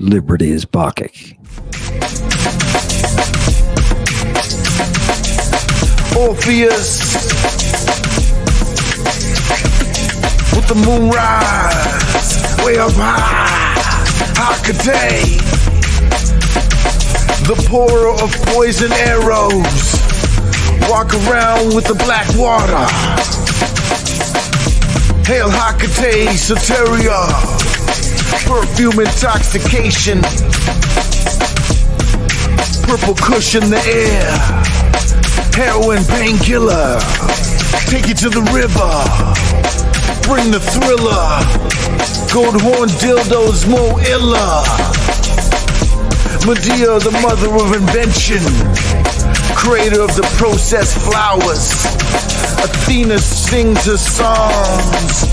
Liberty is Bacchic. Orpheus with the moon rise way up high. Hecate, the pourer of poison arrows, walk around with the black water. Hail Hecate, Asteria, perfume intoxication, purple cushion the air, heroin painkiller, take you to the river, bring the thriller, gold horn dildos more iller, Medea the mother of invention, creator of the processed flowers, Athena sings her songs,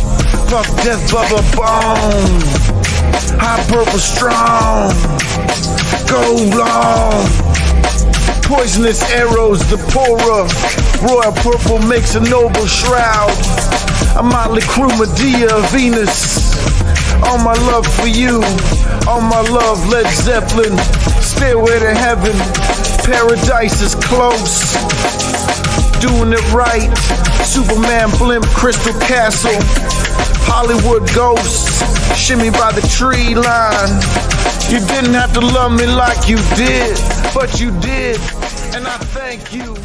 puff death bubba bone, high purple strong, go long, poisonous arrows the pourer, royal purple makes a noble shroud, a motley crew Medea Venus, all my love for you, all my love Led Zeppelin, stairway to heaven, paradise is close, doing it right, Superman blimp, Crystal Castle, Hollywood ghosts, shimmy by the tree line, you didn't have to love me like you did, but you did, and I thank you.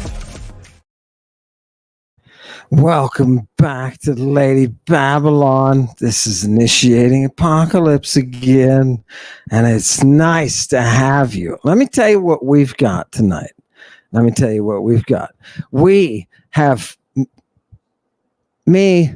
Welcome back to Lady Babylon. This is Initiating Apocalypse again, and it's nice to have you. Let me tell you what we've got tonight. We have me.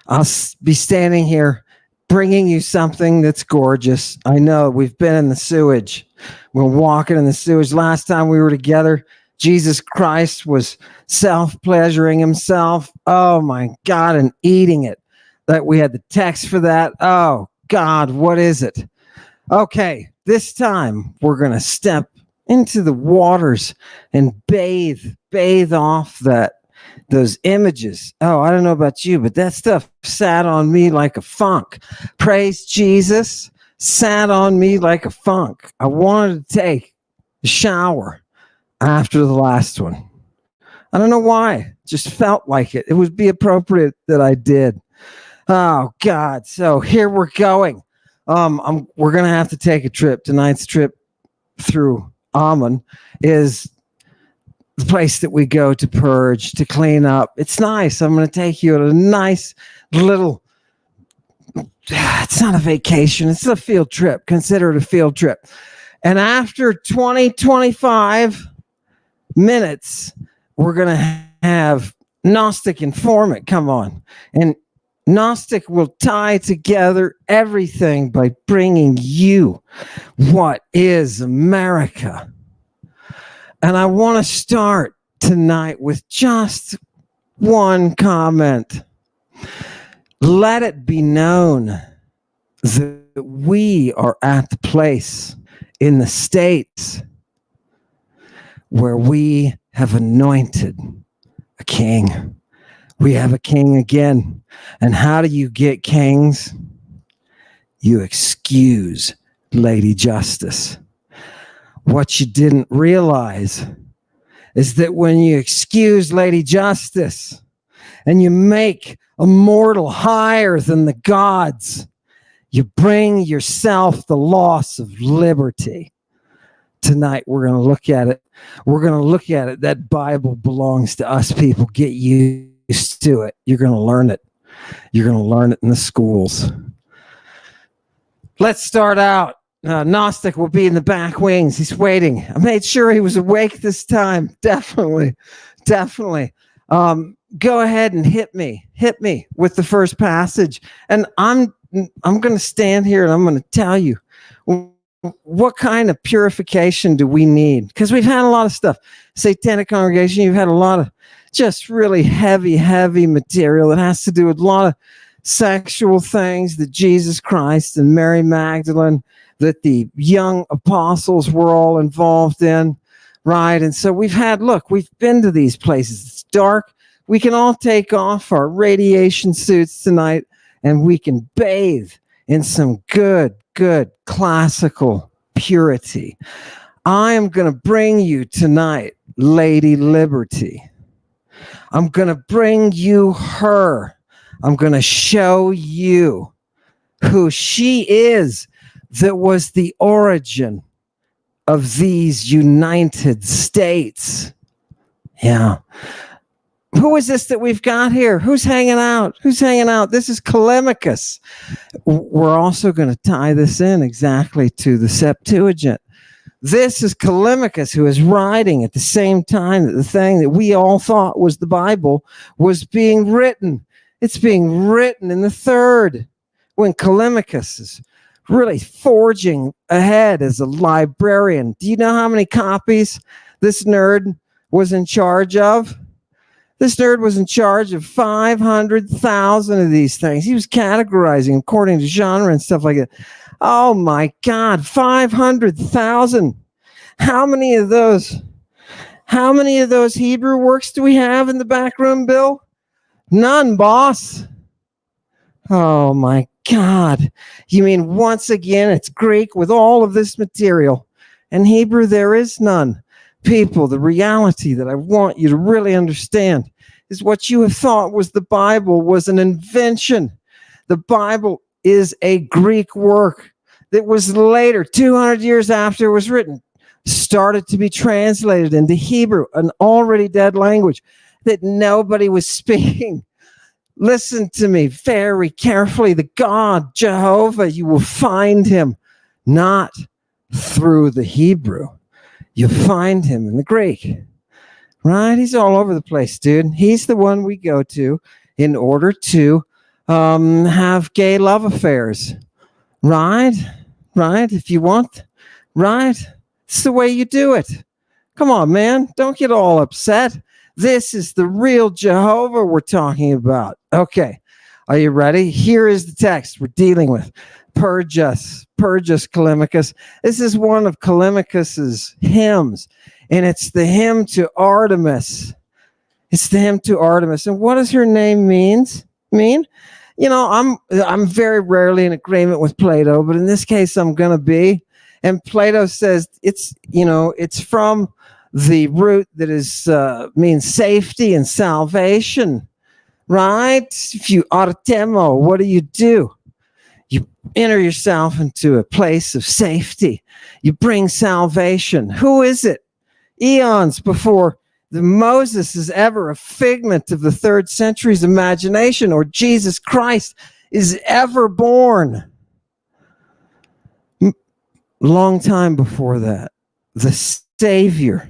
I'll be standing here bringing you something that's gorgeous. I know we've been in the sewage. We're walking in the sewage. Last time we were together, Jesus Christ was self-pleasuring himself. Oh my God, and eating it. That we had the text for that. Oh God, what is it? Okay, this time we're going to step into the waters and bathe off those images. Oh, I don't know about you, but that stuff sat on me like a funk. Praise Jesus, sat on me like a funk. I wanted to take a shower after the last one. I don't know why. Just felt like it. It would be appropriate that I did. Oh God. So here we're going. We're gonna have to take a trip. Tonight's trip through Amun is the place that we go to purge, to clean up. It's nice. I'm gonna take you on a nice little, it's not a vacation, it's a field trip. Consider it a field trip. And after 25 minutes, we're going to have Gnostic informant come on. And Gnostic will tie together everything by bringing you what is America. And I want to start tonight with just one comment. Let it be known that we are at the place in the States where we have anointed a king. We have a king again. And how do you get kings? You excuse Lady Justice. What you didn't realize is that when you excuse Lady Justice and you make a mortal higher than the gods, you bring yourself the loss of liberty. Tonight, we're going to look at it. We're going to look at it. That Bible belongs to us people. Get used to it. You're going to learn it. You're going to learn it in the schools. Let's start out. Gnostic will be in the back wings. He's waiting. I made sure he was awake this time. Definitely. Go ahead and hit me with the first passage. And I'm going to stand here and I'm going to tell you what kind of purification do we need? Because we've had a lot of stuff. Satanic congregation, you've had a lot of just really heavy material that has to do with a lot of sexual things that Jesus Christ and Mary Magdalene, that the young apostles were all involved in, right? And so we've been to these places. It's dark. We can all take off our radiation suits tonight and we can bathe in some good good classical purity. I am going to bring you tonight Lady Liberty. I'm going to bring you her. I'm going to show you who she is, that was the origin of these United States. Yeah. Who is this that we've got here? Who's hanging out? Who's hanging out? This is Callimachus. We're also going to tie this in exactly to the Septuagint. This is Callimachus, who is writing at the same time that the thing that we all thought was the Bible was being written. It's being written in the third, when Callimachus is really forging ahead as a librarian. Do you know how many copies this nerd was in charge of? This nerd was in charge of 500,000 of these things. He was categorizing according to genre and stuff like that. Oh my God, 500,000. How many of those Hebrew works do we have in the back room, Bill? None, boss. Oh my God. You mean once again it's Greek with all of this material, and Hebrew there is none. People, the reality that I want you to really understand is what you have thought was the Bible was an invention. The Bible is a Greek work that was later, 200 years after it was written, started to be translated into Hebrew, an already dead language that nobody was speaking. Listen to me very carefully. The God, Jehovah, you will find him not through the Hebrew. You find him in the Greek, right? He's all over the place, dude. He's the one we go to in order to have gay love affairs, right? Right? If you want, right? It's the way you do it. Come on, man. Don't get all upset. This is the real Jehovah we're talking about. Okay. Are you ready? Here is the text we're dealing with. Purge us, Callimachus. This is one of Callimachus's hymns, and it's the hymn to Artemis. It's the hymn to Artemis. And what does her name mean? You know, I'm very rarely in agreement with Plato, but in this case I'm going to be. And Plato says it's from the root that is means safety and salvation, right? If you artemo, what do? You enter yourself into a place of safety. You bring salvation. Who is it? Eons before Moses is ever a figment of the 3rd century's imagination, or Jesus Christ is ever born. Long time before that, the Savior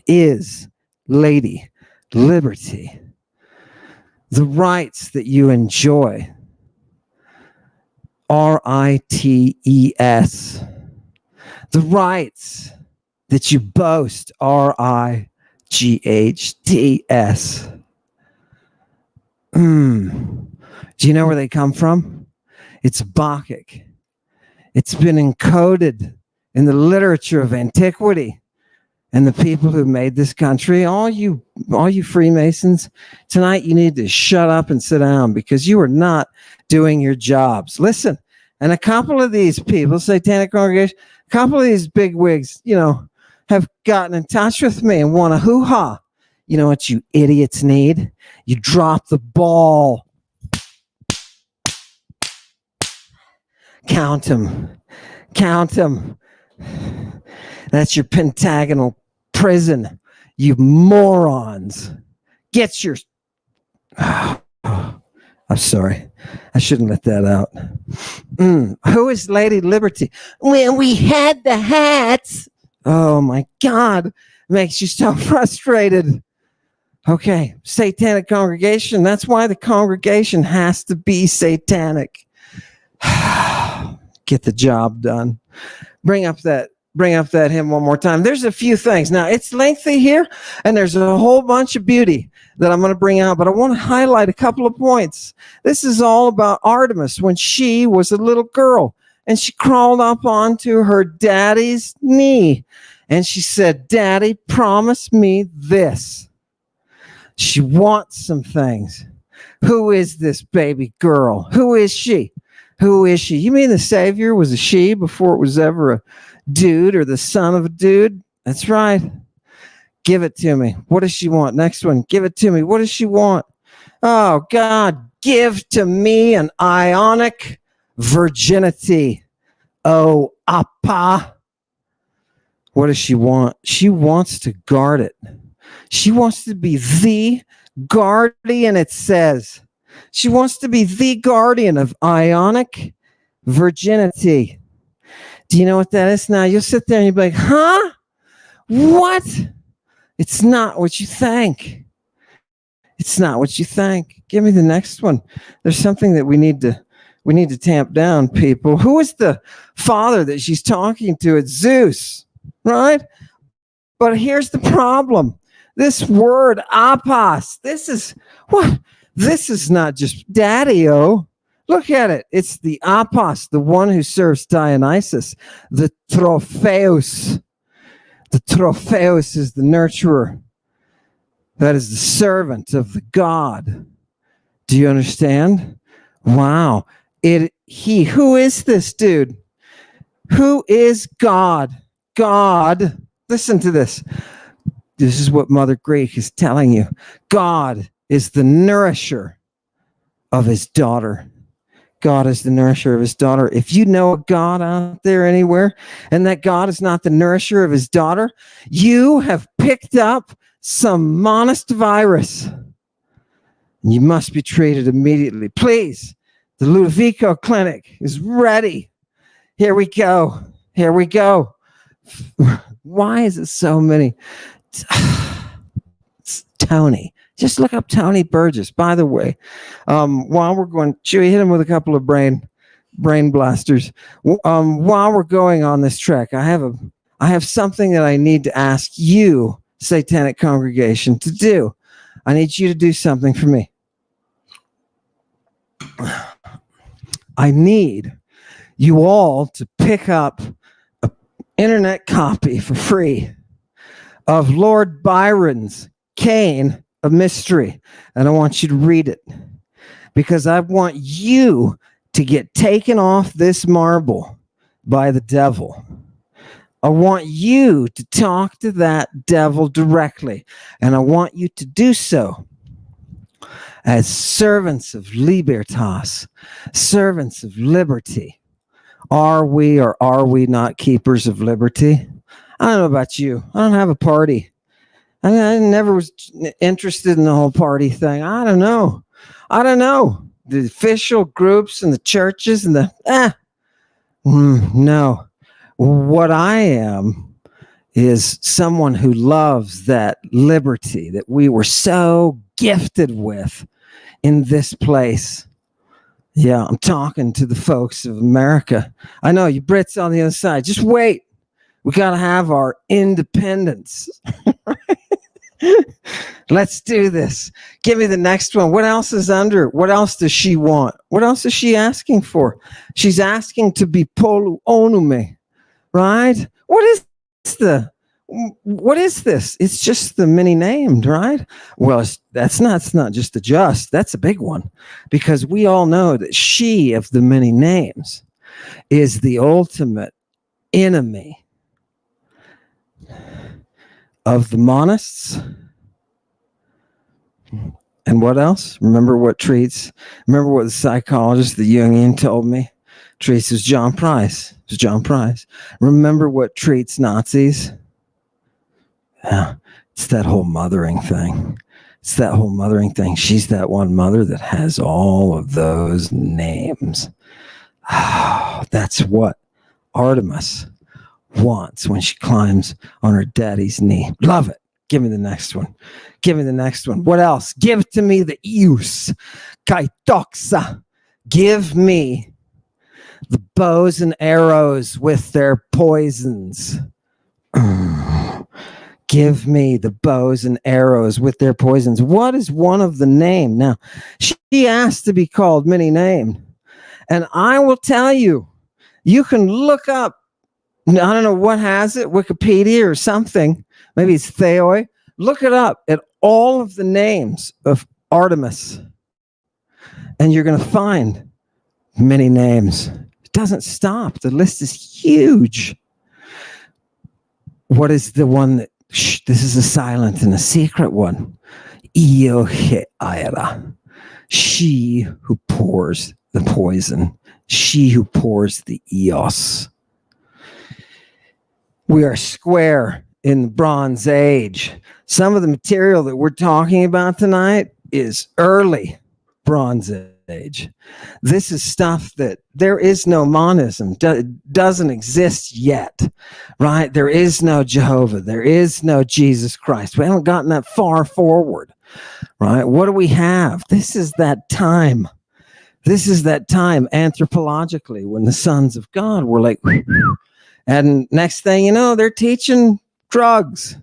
is Lady Liberty. The rights that you enjoy, R-I-T-E-S. The rights that you boast, R-I-G-H-T-S. Do you know where they come from? It's Bacchic. It's been encoded in the literature of antiquity. And the people who made this country, all you Freemasons, tonight you need to shut up and sit down, because you are not doing your jobs. Listen, and a couple of these people, Satanic Congregation, a couple of these bigwigs, have gotten in touch with me and want a hoo-ha. You know what you idiots need? You drop the ball. Count them. That's your pentagonal prison, you morons. Get your... I'm sorry. I shouldn't let that out. Who is Lady Liberty? When we had the hats. Oh my God. It makes you so frustrated. Okay. Satanic congregation. That's why the congregation has to be satanic. Get the job done. Bring up that hymn one more time. There's a few things. Now, it's lengthy here, and there's a whole bunch of beauty that I'm going to bring out, but I want to highlight a couple of points. This is all about Artemis when she was a little girl, and she crawled up onto her daddy's knee, and she said, "Daddy, promise me this." She wants some things. Who is this baby girl? Who is she? Who is she? You mean the Savior was a she before it was ever a dude or the son of a dude? That's right. Give it to me. What does she want? Next one. Give it to me. What does she want? Oh, God, give to me an ionic virginity. Oh, Appa. What does she want? She wants to guard it. She wants to be the guardian, it says. She wants to be the guardian of ionic virginity. Do you know what that is? Now, you'll sit there and you'll be like, huh? What? It's not what you think. It's not what you think. Give me the next one. There's something that we need to tamp down, people. Who is the father that she's talking to? It's Zeus, right? But here's the problem. This word apos, this is what? This is not just daddy-o. Look at it. It's the apos, the one who serves Dionysus, the tropheus. The tropheus is the nurturer. That is the servant of the god. Do you understand? Wow. Who is this dude? Who is God? God, listen to this. This is what Mother Greek is telling you. God is the nourisher of his daughter. God is the nourisher of his daughter. If you know a God out there anywhere, and that God is not the nourisher of his daughter, you have picked up some monist virus. You must be treated immediately. Please, the Ludovico Clinic is ready. Here we go. Here we go. Why is it so many? It's Tony. Just look up Tony Burgess. By the way, while we're going, should we hit him with a couple of brain blasters? While we're going on this track, I have something that I need to ask you, Satanic congregation, to do. I need you to do something for me. I need you all to pick up an internet copy for free of Lord Byron's Cain, a Mystery, and I want you to read it because I want you to get taken off this marble by the devil. I want you to talk to that devil directly, and I want you to do so as servants of libertas, servants of liberty. Are we or are we not keepers of liberty? I don't know about you. I don't have a party. I never was interested in the whole party thing. I don't know. The official groups and the churches and no. What I am is someone who loves that liberty that we were so gifted with in this place. Yeah, I'm talking to the folks of America. I know you Brits on the other side. Just wait. We got to have our independence. Let's do this. Give me the next one. What else is under? What else does she want? What else is she asking for? She's asking to be polu onume, right? What is this? It's just the many named, right? Well, that's not just the just. That's a big one, because we all know that she of the many names is the ultimate enemy of the monists. And what else? Remember what the psychologist, the Jungian, told me? Treats was John Price. It was John Price. Remember what treats Nazis? Yeah, it's that whole mothering thing. She's that one mother that has all of those names. Oh, that's what Artemis wants when she climbs on her daddy's knee. Love it. Give me the next one. What else? Give to me the Eus Kaitoxa. Give me the bows and arrows with their poisons. Give me the bows and arrows with their poisons. What is one of the name? Now, she asked to be called many named. And I will tell you, you can look up, I don't know what has it, Wikipedia or something. Maybe it's Theoi. Look it up at all of the names of Artemis. And you're going to find Many names. It doesn't stop. The list is huge. What is the one that, this is a silent and a secret one. Ioheira. She who pours the poison. She who pours the eos. We are square in the Bronze Age. Some of the material that we're talking about tonight is early Bronze Age. This is stuff that there is no monism, doesn't exist yet, right? There is no Jehovah. There is no Jesus Christ. We haven't gotten that far forward, right? What do we have? This is that time. This is that time anthropologically when the sons of God were like, and next thing you know, they're teaching drugs.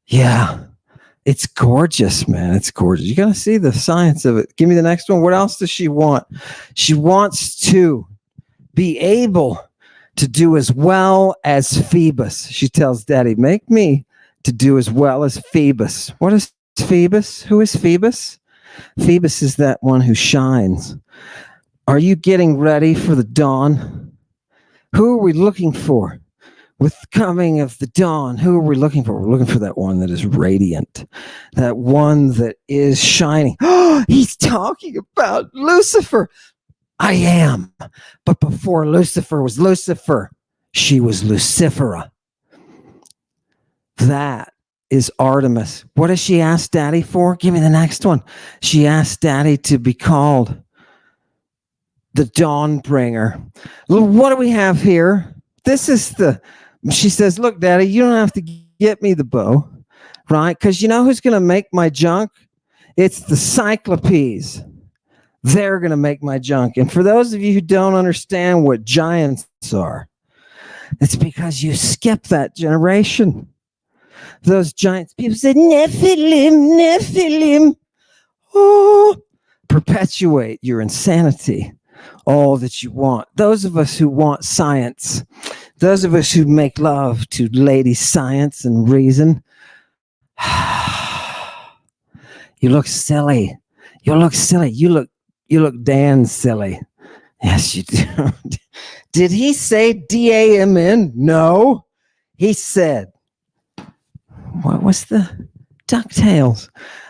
Yeah. It's gorgeous, man. It's gorgeous. You got to see the science of it. Give me the next one. What else does she want? She wants to be able to do as well as Phoebus. She tells Daddy, make me to do as well as Phoebus. What is Phoebus? Who is Phoebus? Phoebus is that one who shines. Are you getting ready for the dawn? Who are we looking for? With the coming of the dawn, who are we looking for? We're looking for that one that is radiant, that one that is shining. Oh, he's talking about Lucifer. I am. But before Lucifer was Lucifer, she was Lucifera. That is Artemis. What does she ask Daddy for? Give me the next one. She asked Daddy to be called the Dawn Bringer. What do we have here? This is she says, look, Daddy, you don't have to get me the bow, right? Because you know who's going to make my junk? It's the Cyclopes. They're going to make my junk. And for those of you who don't understand what giants are, it's because you skip that generation. Those giants, people said, Nephilim, Nephilim. Oh, perpetuate your insanity, all that you want. Those of us who want science, those of us who make love to Lady Science and Reason, you look silly. You look silly. You look Dan silly. Yes, you do. Did he say D-A-M-N? No. He said, what was the DuckTales?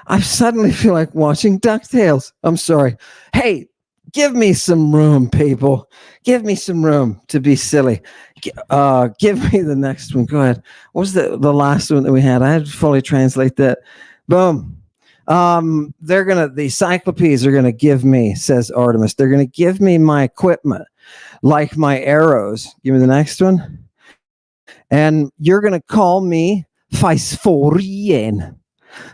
I suddenly feel like watching DuckTales. I'm sorry. Hey, give me some room, people. Give me some room to be silly. Give me the next one. Go ahead. What was the last one that we had? I had to fully translate that. Boom. The Cyclopes are gonna give me, says Artemis. They're gonna give me my equipment, like my arrows. Give me the next one. And you're gonna call me Phaisphorien.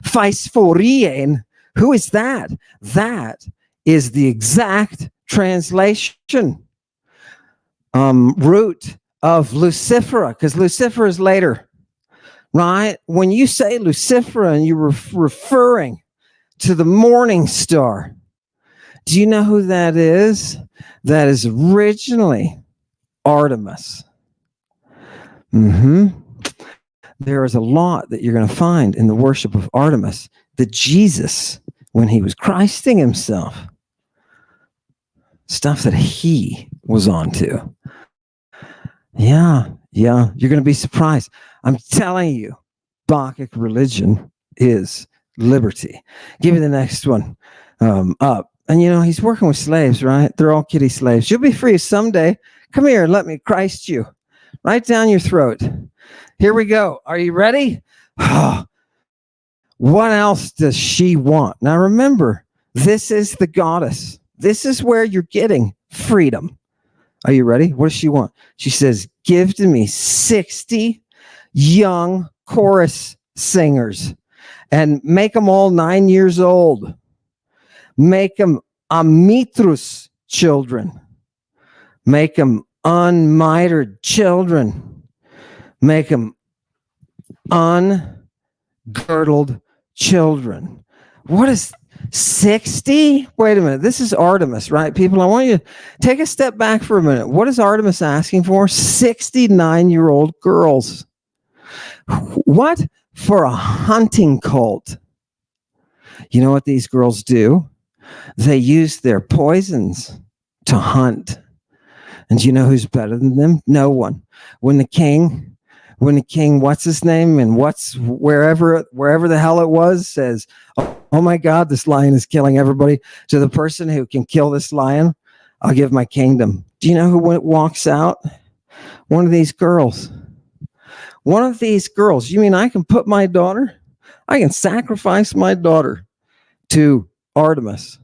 Phaisphorien. Who is that? That is the exact translation root of Lucifera, because Lucifer is later, right? When you say Lucifera and you're referring to the morning star, do you know who that is? That is originally Artemis. There is a lot that you're going to find in the worship of Artemis that Jesus, when he was Christing himself, stuff that he was onto. Yeah, you're going to be surprised. I'm telling you, Bacchic religion is liberty. Give me the next one up. And you know, he's working with slaves, right? They're all kitty slaves. You'll be free someday. Come here and let me Christ you. Right down your throat. Here we go. Are you ready? What else does she want? Now remember, this is the goddess. This is where you're getting freedom. Are you ready? What does she want? She says, give to me 60 young chorus singers and make them all 9 years old. Make them Amitrus children. Make them unmitered children. Make them ungirdled children. What is 60? Wait a minute. This is Artemis, right? People, I want you to take a step back for a minute. What is Artemis asking for? 69-year-old girls. What? For a hunting cult. You know what these girls do? They use their poisons to hunt. And do you know who's better than them? No one. When the king, what's his name? And wherever the hell it was, says, oh my God, this lion is killing everybody. To the person who can kill this lion, I'll give my kingdom. Do you know who walks out? One of these girls. One of these girls. You mean I can put my daughter? I can sacrifice my daughter to Artemis.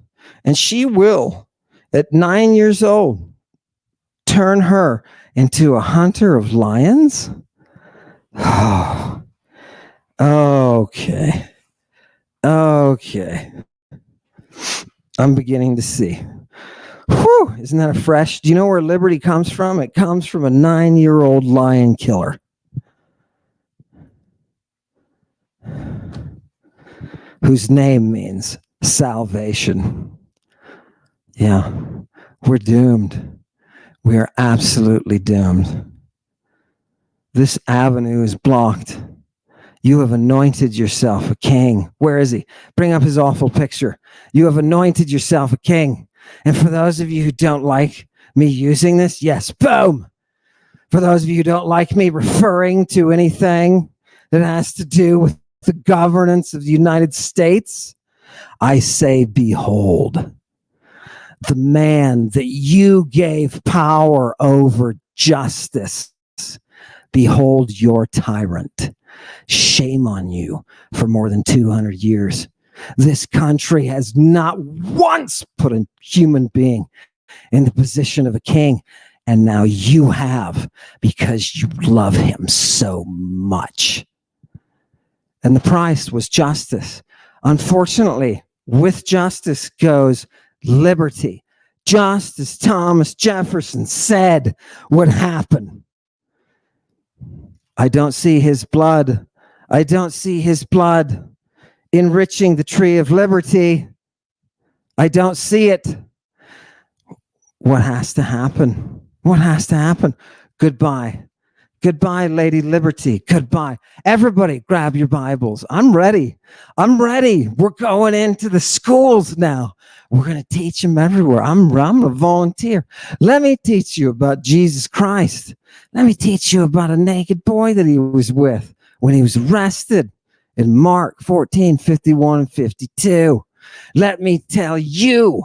And she will, at 9 years old, turn her into a hunter of lions? Oh, okay. Okay. I'm beginning to see. Whew, isn't that a fresh? Do you know where liberty comes from? It comes from a 9-year-old lion killer. Whose name means salvation. Yeah, we're doomed. We are absolutely doomed. This avenue is blocked. You have anointed yourself a king. Where is he? Bring up his awful picture. You have anointed yourself a king. And for those of you who don't like me using this, yes, boom. For those of you who don't like me referring to anything that has to do with the governance of the United States, I say, behold, the man that you gave power over justice. Behold your tyrant. Shame on you for more than 200 years. This country has not once put a human being in the position of a king. And now you have, because you love him so much. And the price was justice. Unfortunately, with justice goes liberty. Just as Thomas Jefferson said would happen. I don't see his blood. I don't see his blood enriching the tree of liberty. I don't see it. What has to happen? What has to happen? Goodbye. Goodbye, Lady Liberty. Goodbye. Everybody grab your Bibles. I'm ready. I'm ready. We're going into the schools now. We're going to teach them everywhere. I'm a volunteer. Let me teach you about Jesus Christ. Let me teach you about a naked boy that he was with when he was arrested in Mark 14, 51 and 52. Let me tell you.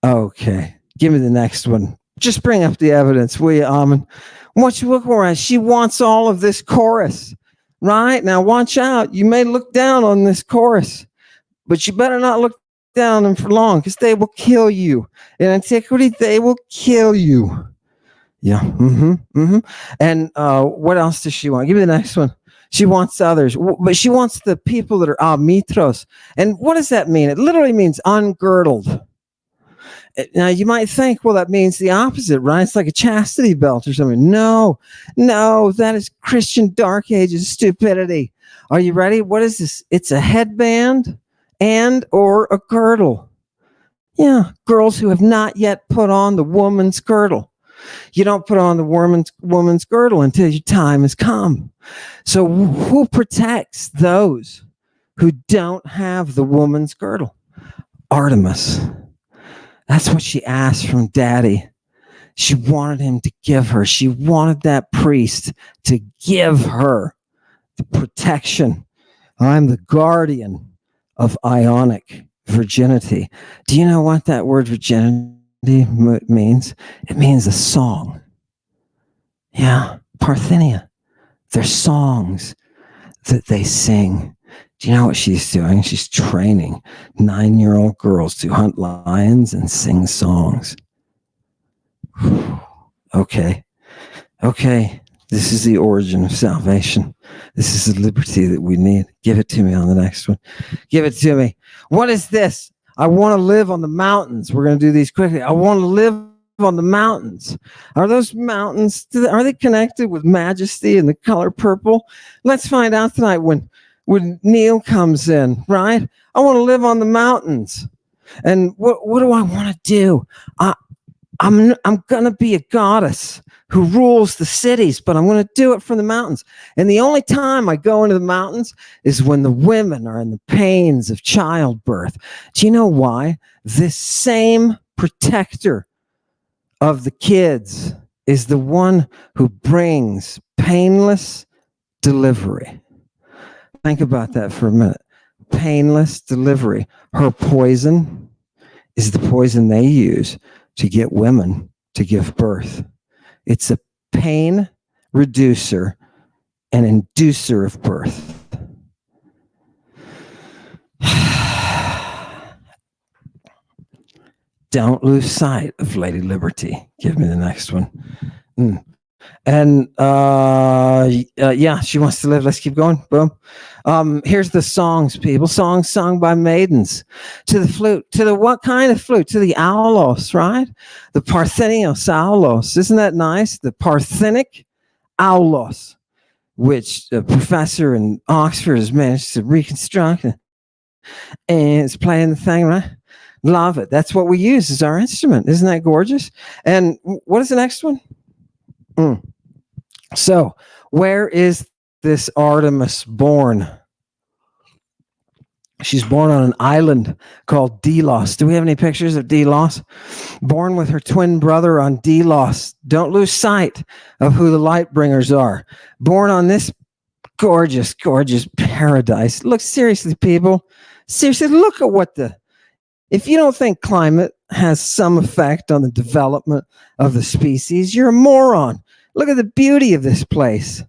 Okay, give me the next one. Just bring up the evidence, will you, Amen? What you look for? She wants all of this chorus, right? Now, watch out. You may look down on this chorus, but you better not look down on them for long, because they will kill you. In antiquity, they will kill you. Yeah. And what else does she want? Give me the next one. She wants others, but she wants the people that are mitros. And what does that mean? It literally means ungirdled. Now, you might think, well, that means the opposite, right? It's like a chastity belt or something. No, that is Christian Dark Ages stupidity. Are you ready? What is this? It's a headband and or a girdle. Yeah, girls who have not yet put on the woman's girdle. You don't put on the woman's girdle until your time has come. So who protects those who don't have the woman's girdle? Artemis. That's what she asked from Daddy. She wanted him to give her. She wanted that priest to give her the protection. I'm the guardian of Ionic virginity. Do you know what that word virginity means? It means a song. Yeah, Parthenia. They're songs that they sing. Do you know what she's doing? She's training 9-year-old girls to hunt lions and sing songs. Okay. This is the origin of salvation. This is the liberty that we need. Give it to me on the next one. Give it to me. What is this? I want to live on the mountains. We're going to do these quickly. I want to live on the mountains. Are those mountains, are they connected with majesty and the color purple? Let's find out tonight when Neil comes in, right? I want to live on the mountains. And what do I want to do? I'm going to be a goddess who rules the cities, but I'm going to do it from the mountains. And the only time I go into the mountains is when the women are in the pains of childbirth. Do you know why? This same protector of the kids is the one who brings painless delivery. Think about that for a minute. Painless delivery. Her poison is the poison they use to get women to give birth. It's a pain reducer and inducer of birth. Don't lose sight of Lady Liberty. Give me the next one. And yeah, she wants to live. Let's keep going. Boom. Here's the songs, people. Songs sung by maidens to the flute. To the what kind of flute? To the aulos, right? The Parthenios aulos. Isn't that nice? The Parthenic aulos, which a professor in Oxford has managed to reconstruct, and it's playing the thing, right? Love it. That's what we use as our instrument. Isn't that gorgeous? And what is the next one? So, where is this Artemis born? She's born on an island called Delos. Do we have any pictures of Delos? Born with her twin brother on Delos. Don't lose sight of who the light bringers are. Born on this gorgeous, gorgeous paradise. Look, seriously, people. Seriously, look at what if you don't think climate has some effect on the development of the species, you're a moron. Look at the beauty of this place.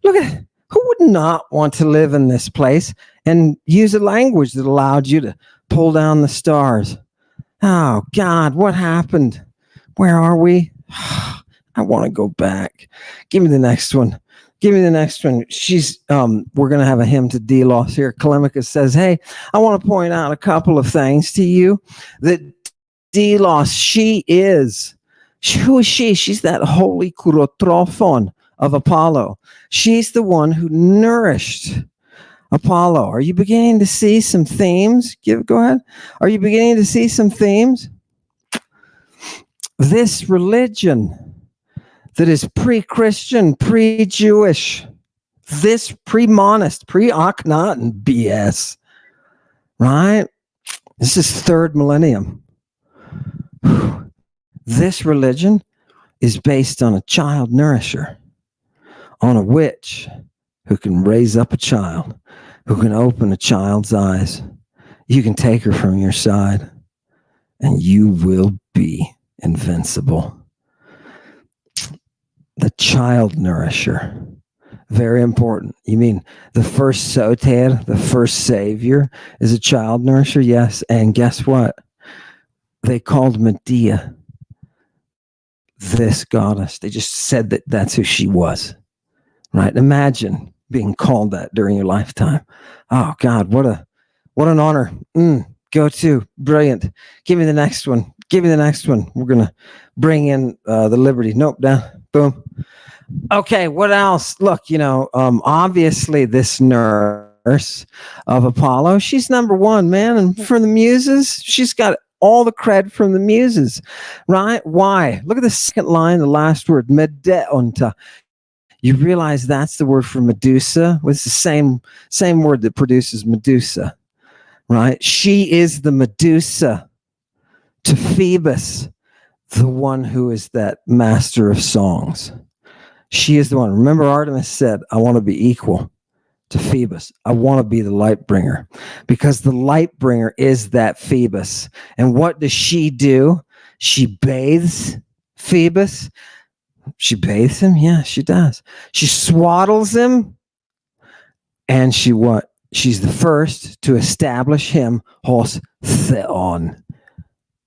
Look at who would not want to live in this place and use a language that allowed you to pull down the stars. Oh God, what happened? Where are we? I want to go back. Give me the next one. Give me the next one. We're going to have a hymn to Delos here. Callimachus says, hey, I want to point out a couple of things to you. That Delos, who is she? She's that holy Kurotrophon of Apollo. She's the one who nourished Apollo. Are you beginning to see some themes? Go ahead. Are you beginning to see some themes? This religion that is pre-Christian, pre-Jewish, this pre-monist, pre-Akhenaten BS, right? This is third millennium. This religion is based on a child nourisher, on a witch who can raise up a child, who can open a child's eyes. You can take her from your side, and you will be invincible. The child nourisher. Very important. You mean the first soter, the first savior, is a child nourisher? Yes. And guess what? They called Medea this goddess. They just said that that's who she was. Right? Imagine being called that during your lifetime. Oh God, what an honor. Go to. Brilliant. Give me the next one. Give me the next one. We're gonna bring in the Liberty. Nope, down. Boom. Okay, what else? Look, obviously this nurse of Apollo, she's number one, man. And for the muses, she's got all the cred from the muses, right? Why? Look at the second line, the last word, medeonta. You realize that's the word for Medusa? Well, it's the same word that produces Medusa, right? She is the Medusa to Phoebus, the one who is that master of songs. She is the one. Remember, Artemis said, I want to be equal to Phoebus. I want to be the light bringer, because the light bringer is that Phoebus. And what does she do? She bathes Phoebus. She bathes him. Yeah, she does. She swaddles him. And she's the first to establish him, hos theon,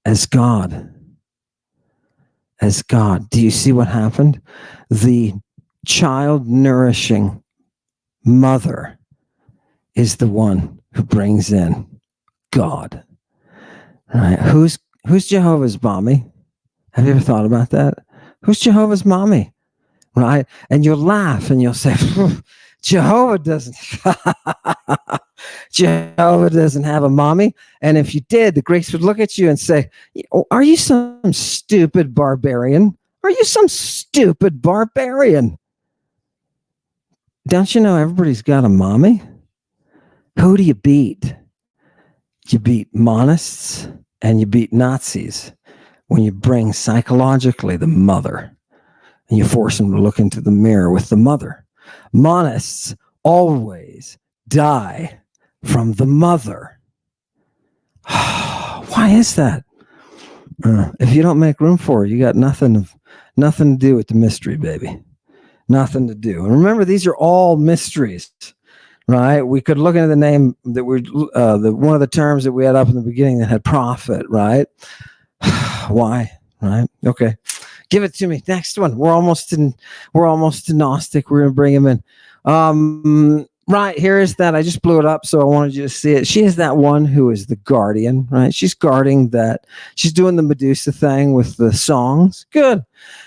as God. As God. Do you see what happened? The child nourishing mother is the one who brings in God. Right? Who's Jehovah's mommy? Have you ever thought about that? Who's Jehovah's mommy? Right? And you'll laugh and you'll say, Jehovah doesn't have a mommy. And if you did, the Greeks would look at you and say, are you some stupid barbarian? Are you some stupid barbarian? Don't you know everybody's got a mommy? Who do you beat? You beat monists and you beat Nazis when you bring psychologically the mother and you force them to look into the mirror with the mother. Monists always die from the mother. Why is that? If you don't make room for it, you got nothing to do with the mystery, baby. Nothing to do. And remember, these are all mysteries, right? We could look into the name that one of the terms that we had up in the beginning that had prophet, right? Why? Right? Okay. Give it to me. Next one. We're almost to Gnostic. We're going to bring him in. Right, here is that. I just blew it up, so I wanted you to see it. She is that one who is the guardian, right? She's guarding that. She's doing the Medusa thing with the songs. Good.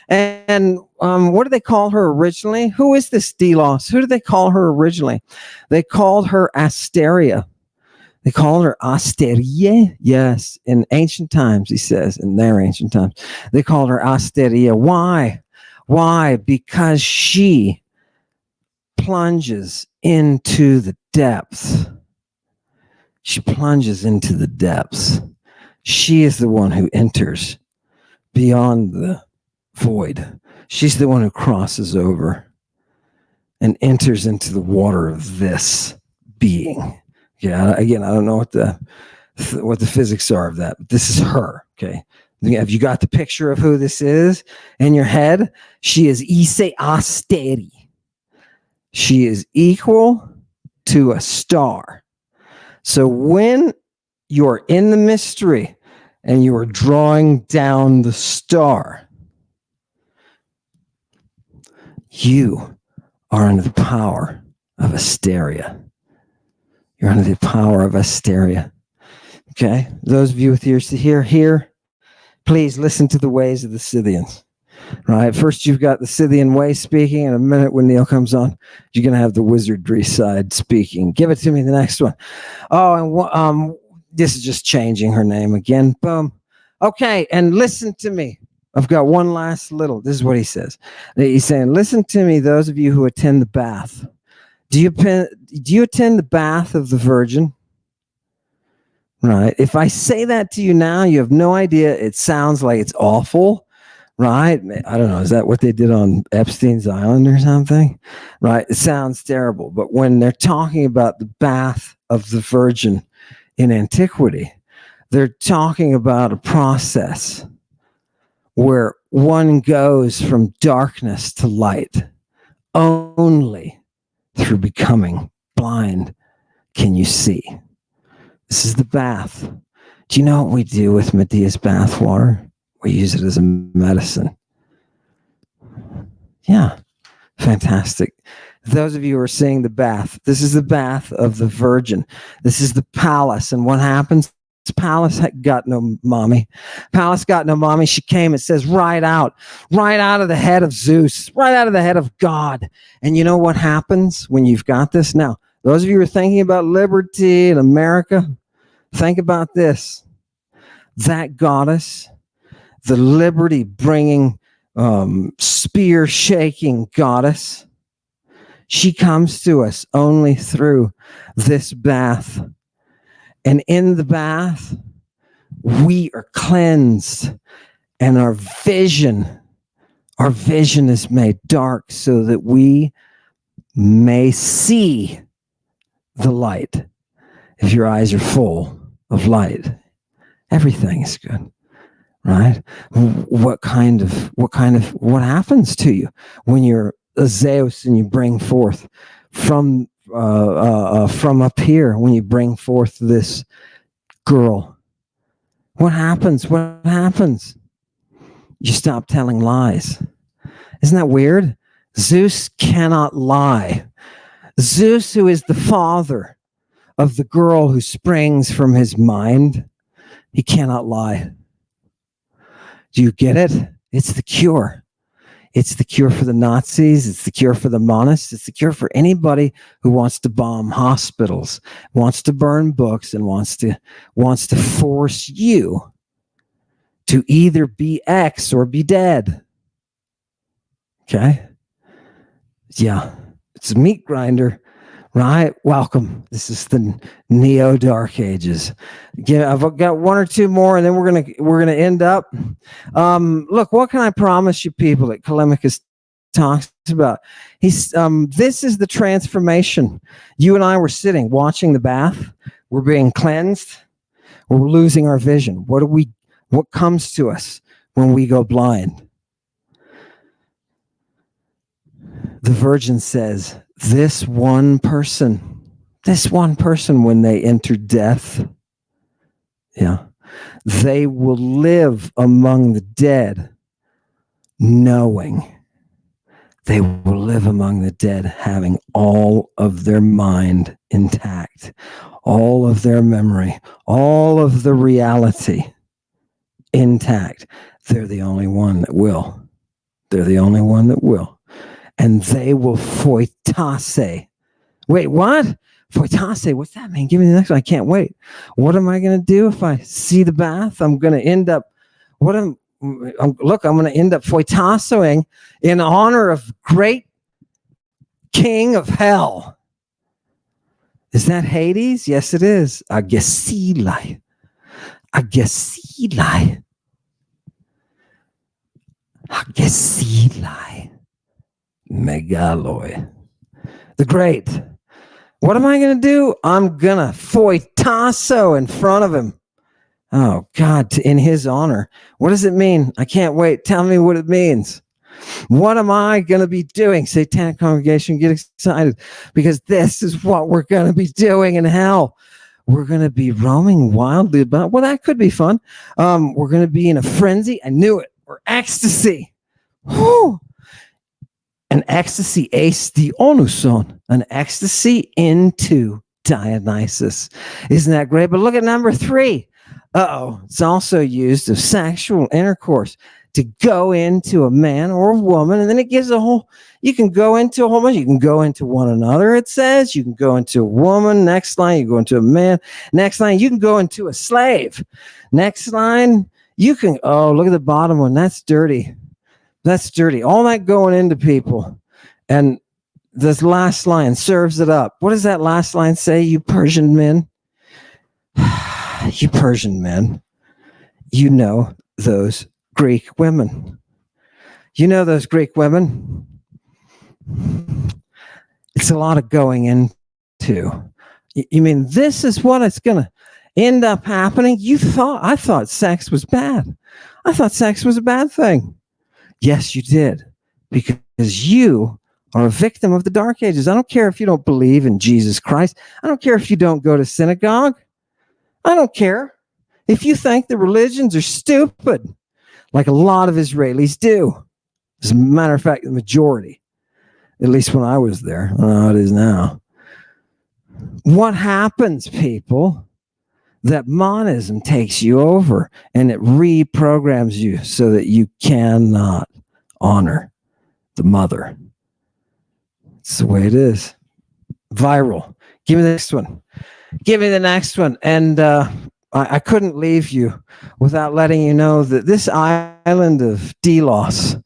And what did they call her originally? Who is this Delos? Who did they call her originally? They called her Asteria. They called her Asteria. Yes, in ancient times, he says, in their ancient times. They called her Asteria. Why? Why? Because she plunges into the depths. She plunges into the depths. She is the one who enters beyond the void. She's the one who crosses over and enters into the water of this being. Yeah, again, I don't know what the physics are of that, but this is her. Okay, have you got the picture of who this is in your head? She is Ise Asteri. She is equal to a star. So when you're in the mystery and you are drawing down the star, you are under the power of Asteria. You're under the power of Asteria. Okay? Those of you with ears to hear, please listen to the ways of the Scythians. Right? First, you've got the Scythian way speaking. In a minute, when Neil comes on, you're going to have the wizardry side speaking. Give it to me, the next one. Oh, and this is just changing her name again. Boom. Okay, and listen to me. I've got one last little. This is what he says. He's saying, listen to me, those of you who attend the bath. Do you attend the bath of the Virgin? Right? If I say that to you now, you have no idea. It sounds like it's awful. Right? I don't know. Is that what they did on Epstein's Island or something? Right? It sounds terrible. But when they're talking about the bath of the Virgin in antiquity, they're talking about a process where one goes from darkness to light. Only through becoming blind can you see. This is the bath. Do you know what we do with Medea's bath water? We use it as a medicine. Yeah, fantastic. Those of you who are seeing the bath, this is the bath of the Virgin. This is the palace. And what happens? Palace got no mommy. Palace got no mommy. She came, it says, right out of the head of Zeus, right out of the head of God. And you know what happens when you've got this? Now, those of you who are thinking about liberty in America, think about this. That goddess, the liberty bringing, spear shaking goddess, she comes to us only through this bath. And in the bath, we are cleansed, and our vision is made dark so that we may see the light. If your eyes are full of light, everything is good. Right? What happens to you when you're a Zeus and you bring forth from up here, when you bring forth this girl? What happens? You stop telling lies. Isn't that weird? Zeus cannot lie. Zeus, who is the father of the girl who springs from his mind, he cannot lie. Do you get it? It's the cure. It's the cure for the Nazis. It's the cure for the monists. It's the cure for anybody who wants to bomb hospitals, wants to burn books, and wants to force you to either be X or be dead. Okay? Yeah. It's a meat grinder, right? Welcome. This is the Neo Dark Ages. Again, I've got one or two more, and then we're gonna end up. Look, what can I promise you, people? That Callimachus talks about. He's this is the transformation. You and I were sitting watching the bath. We're being cleansed. We're losing our vision. What comes to us when we go blind? The Virgin says, this one person, when they enter death, they will live among the dead, knowing they will live among the dead, having all of their mind intact, all of their memory, all of the reality intact. They're the only one that will. They're the only one that will. And they will foitase. Wait, what? Foitase, what's that mean? Give me the next one. I can't wait. What am I going to do if I see the bath? I'm going to end up, I'm going to end up foitasoing in honor of great king of hell. Is that Hades? Yes, it is. Agesilai. Agesilai. Agesilai. Megaloi. The great. What am I going to do? I'm going to foitaso in front of him. Oh, God, in his honor. What does it mean? I can't wait. Tell me what it means. What am I going to be doing? Satanic congregation, get excited, because this is what we're going to be doing in hell. We're going to be roaming wildly about. Well, that could be fun. We're going to be in a frenzy. I knew it. Or ecstasy. Whew. An ecstasy Dionysus. An ecstasy into Dionysus. Isn't that great? But look at number 3. It's also used of sexual intercourse to go into a man or a woman, and then it gives you can go into a whole bunch. You can go into one another, it says. You can go into a woman. Next line, you go into a man. Next line, you can go into a slave. Next line, you can, look at the bottom one. That's dirty. That's dirty. All that going into people. And this last line serves it up. What does that last line say, you Persian men? You Persian men. You know those Greek women. You know those Greek women. It's a lot of going into. You mean this is what it's going to end up happening? I thought sex was bad. I thought sex was a bad thing. Yes, you did. Because you are a victim of the Dark Ages. I don't care if you don't believe in Jesus Christ. I don't care if you don't go to synagogue. I don't care if you think the religions are stupid, like a lot of Israelis do. As a matter of fact, the majority, at least when I was there. I don't know how it is now. What happens, people? That monism takes you over and it reprograms you so that you cannot honor the mother. It's the way it is. Viral. Give me the next one. Give me the next one. And I couldn't leave you without letting you know that this island of Delos,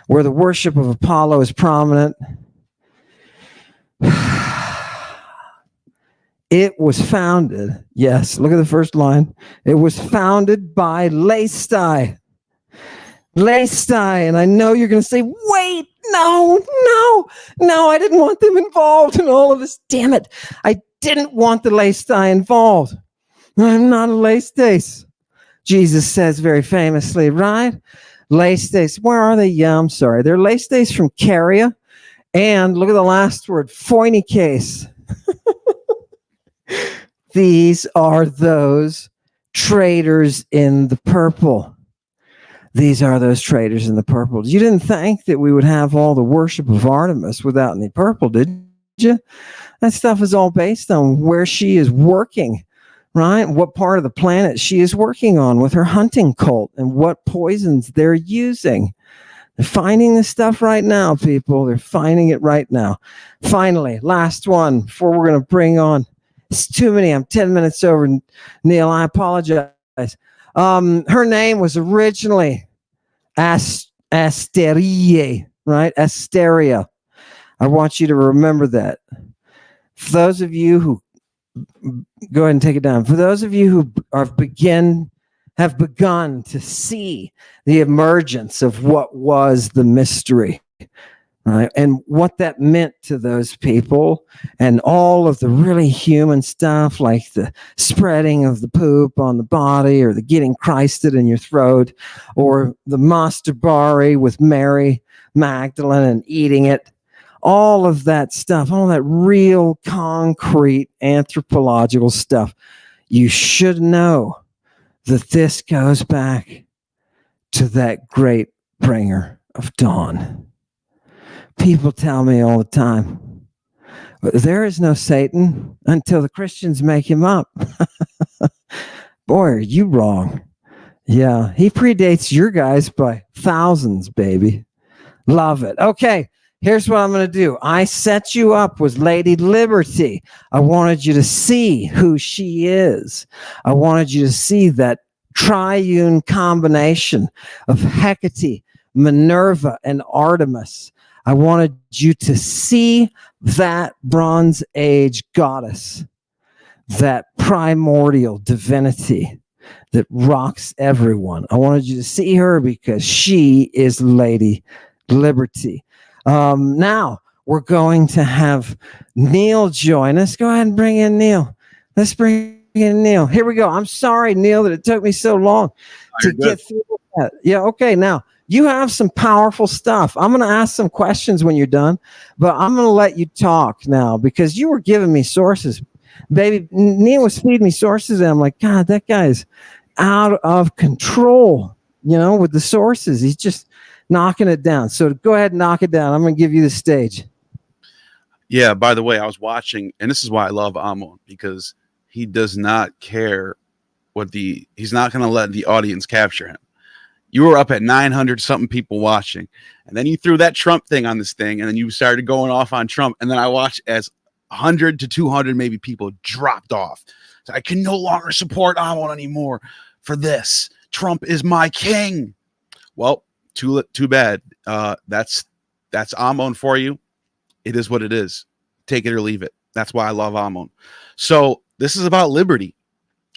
where the worship of Apollo is prominent, it was founded, yes, look at the first line. It was founded by Lactai. Lactai, and I know you're going to say, wait, no, I didn't want them involved in all of this. Damn it. I didn't want the Lactai involved. I'm not a Lactais. Jesus says very famously, right? Lactais, where are they? Yeah, I'm sorry. They're Lactais from Caria. And look at the last word, fornicase. These are those traders in the purple. These are those traders in the purple. You didn't think that we would have all the worship of Artemis without any purple, did you? That stuff is all based on where she is working, right? What part of the planet she is working on with her hunting cult and what poisons they're using. They're finding this stuff right now, people. They're finding it right now. Finally, last one before we're going to bring on. It's too many. I'm 10 minutes over, Neil. I apologize. Her name was originally Asteria, right? Asteria. I want you to remember that. For those of you who go ahead and take it down. For those of you who have begun to see the emergence of what was the mystery, right? And what that meant to those people, and all of the really human stuff, like the spreading of the poop on the body, or the getting Christed in your throat, or the masturbari with Mary Magdalene and eating it. All of that stuff, all that real concrete anthropological stuff. You should know that this goes back to that great bringer of dawn. People tell me all the time, there is no Satan until the Christians make him up. Boy, are you wrong. Yeah, he predates your guys by thousands, baby. Love it. Okay. Here's what I'm going to do. I set you up with Lady Liberty. I wanted you to see who she is. I wanted you to see that triune combination of Hecate, Minerva, and Artemis. I wanted you to see that Bronze Age goddess, that primordial divinity that rocks everyone. I wanted you to see her because she is Lady Liberty. Now we're going to have Neil join us. Go ahead and bring in Neil. Let's bring in Neil. Here we go. I'm sorry, Neil, that it took me so long to get through that. Yeah. Okay. Now you have some powerful stuff. I'm going to ask some questions when you're done, but I'm going to let you talk now because you were giving me sources, baby. Neil was feeding me sources, and I'm like, God, that guy's out of control, with the sources. He's just knocking it down. So go ahead and knock it down. I'm going to give you the stage. Yeah, by the way, I was watching, and this is why I love Amon, because he does not care he's not going to let the audience capture him. You were up at 900 something people watching, and then you threw that Trump thing on this thing, and then you started going off on Trump, and then I watched as 100 to 200 maybe people dropped off. So I can no longer support Amon anymore for this. Trump is my king. Well, too bad. That's Amon for you. It is what it is. Take it or leave it. That's why I love Amon. So this is about liberty.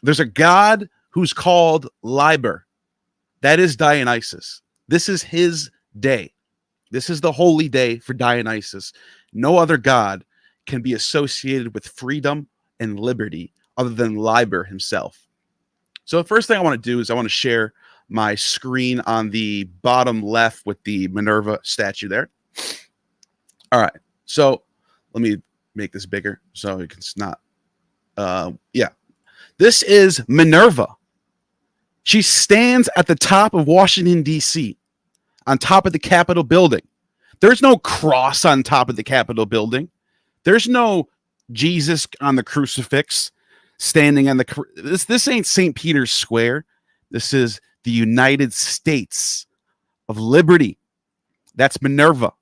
There's a god who's called Liber. That is Dionysus. This is his day. This is the holy day for Dionysus. No other god can be associated with freedom and liberty other than Liber himself. So the first thing I want to do is I want to share my screen on the bottom left with the Minerva statue there. All right. So let me make this bigger so it's not. Yeah. This is Minerva. She stands at the top of Washington, D.C., on top of the Capitol building. There's no cross on top of the Capitol building. There's no Jesus on the crucifix standing on the. This ain't St. Peter's Square. This is the United States of Liberty. That's Minerva.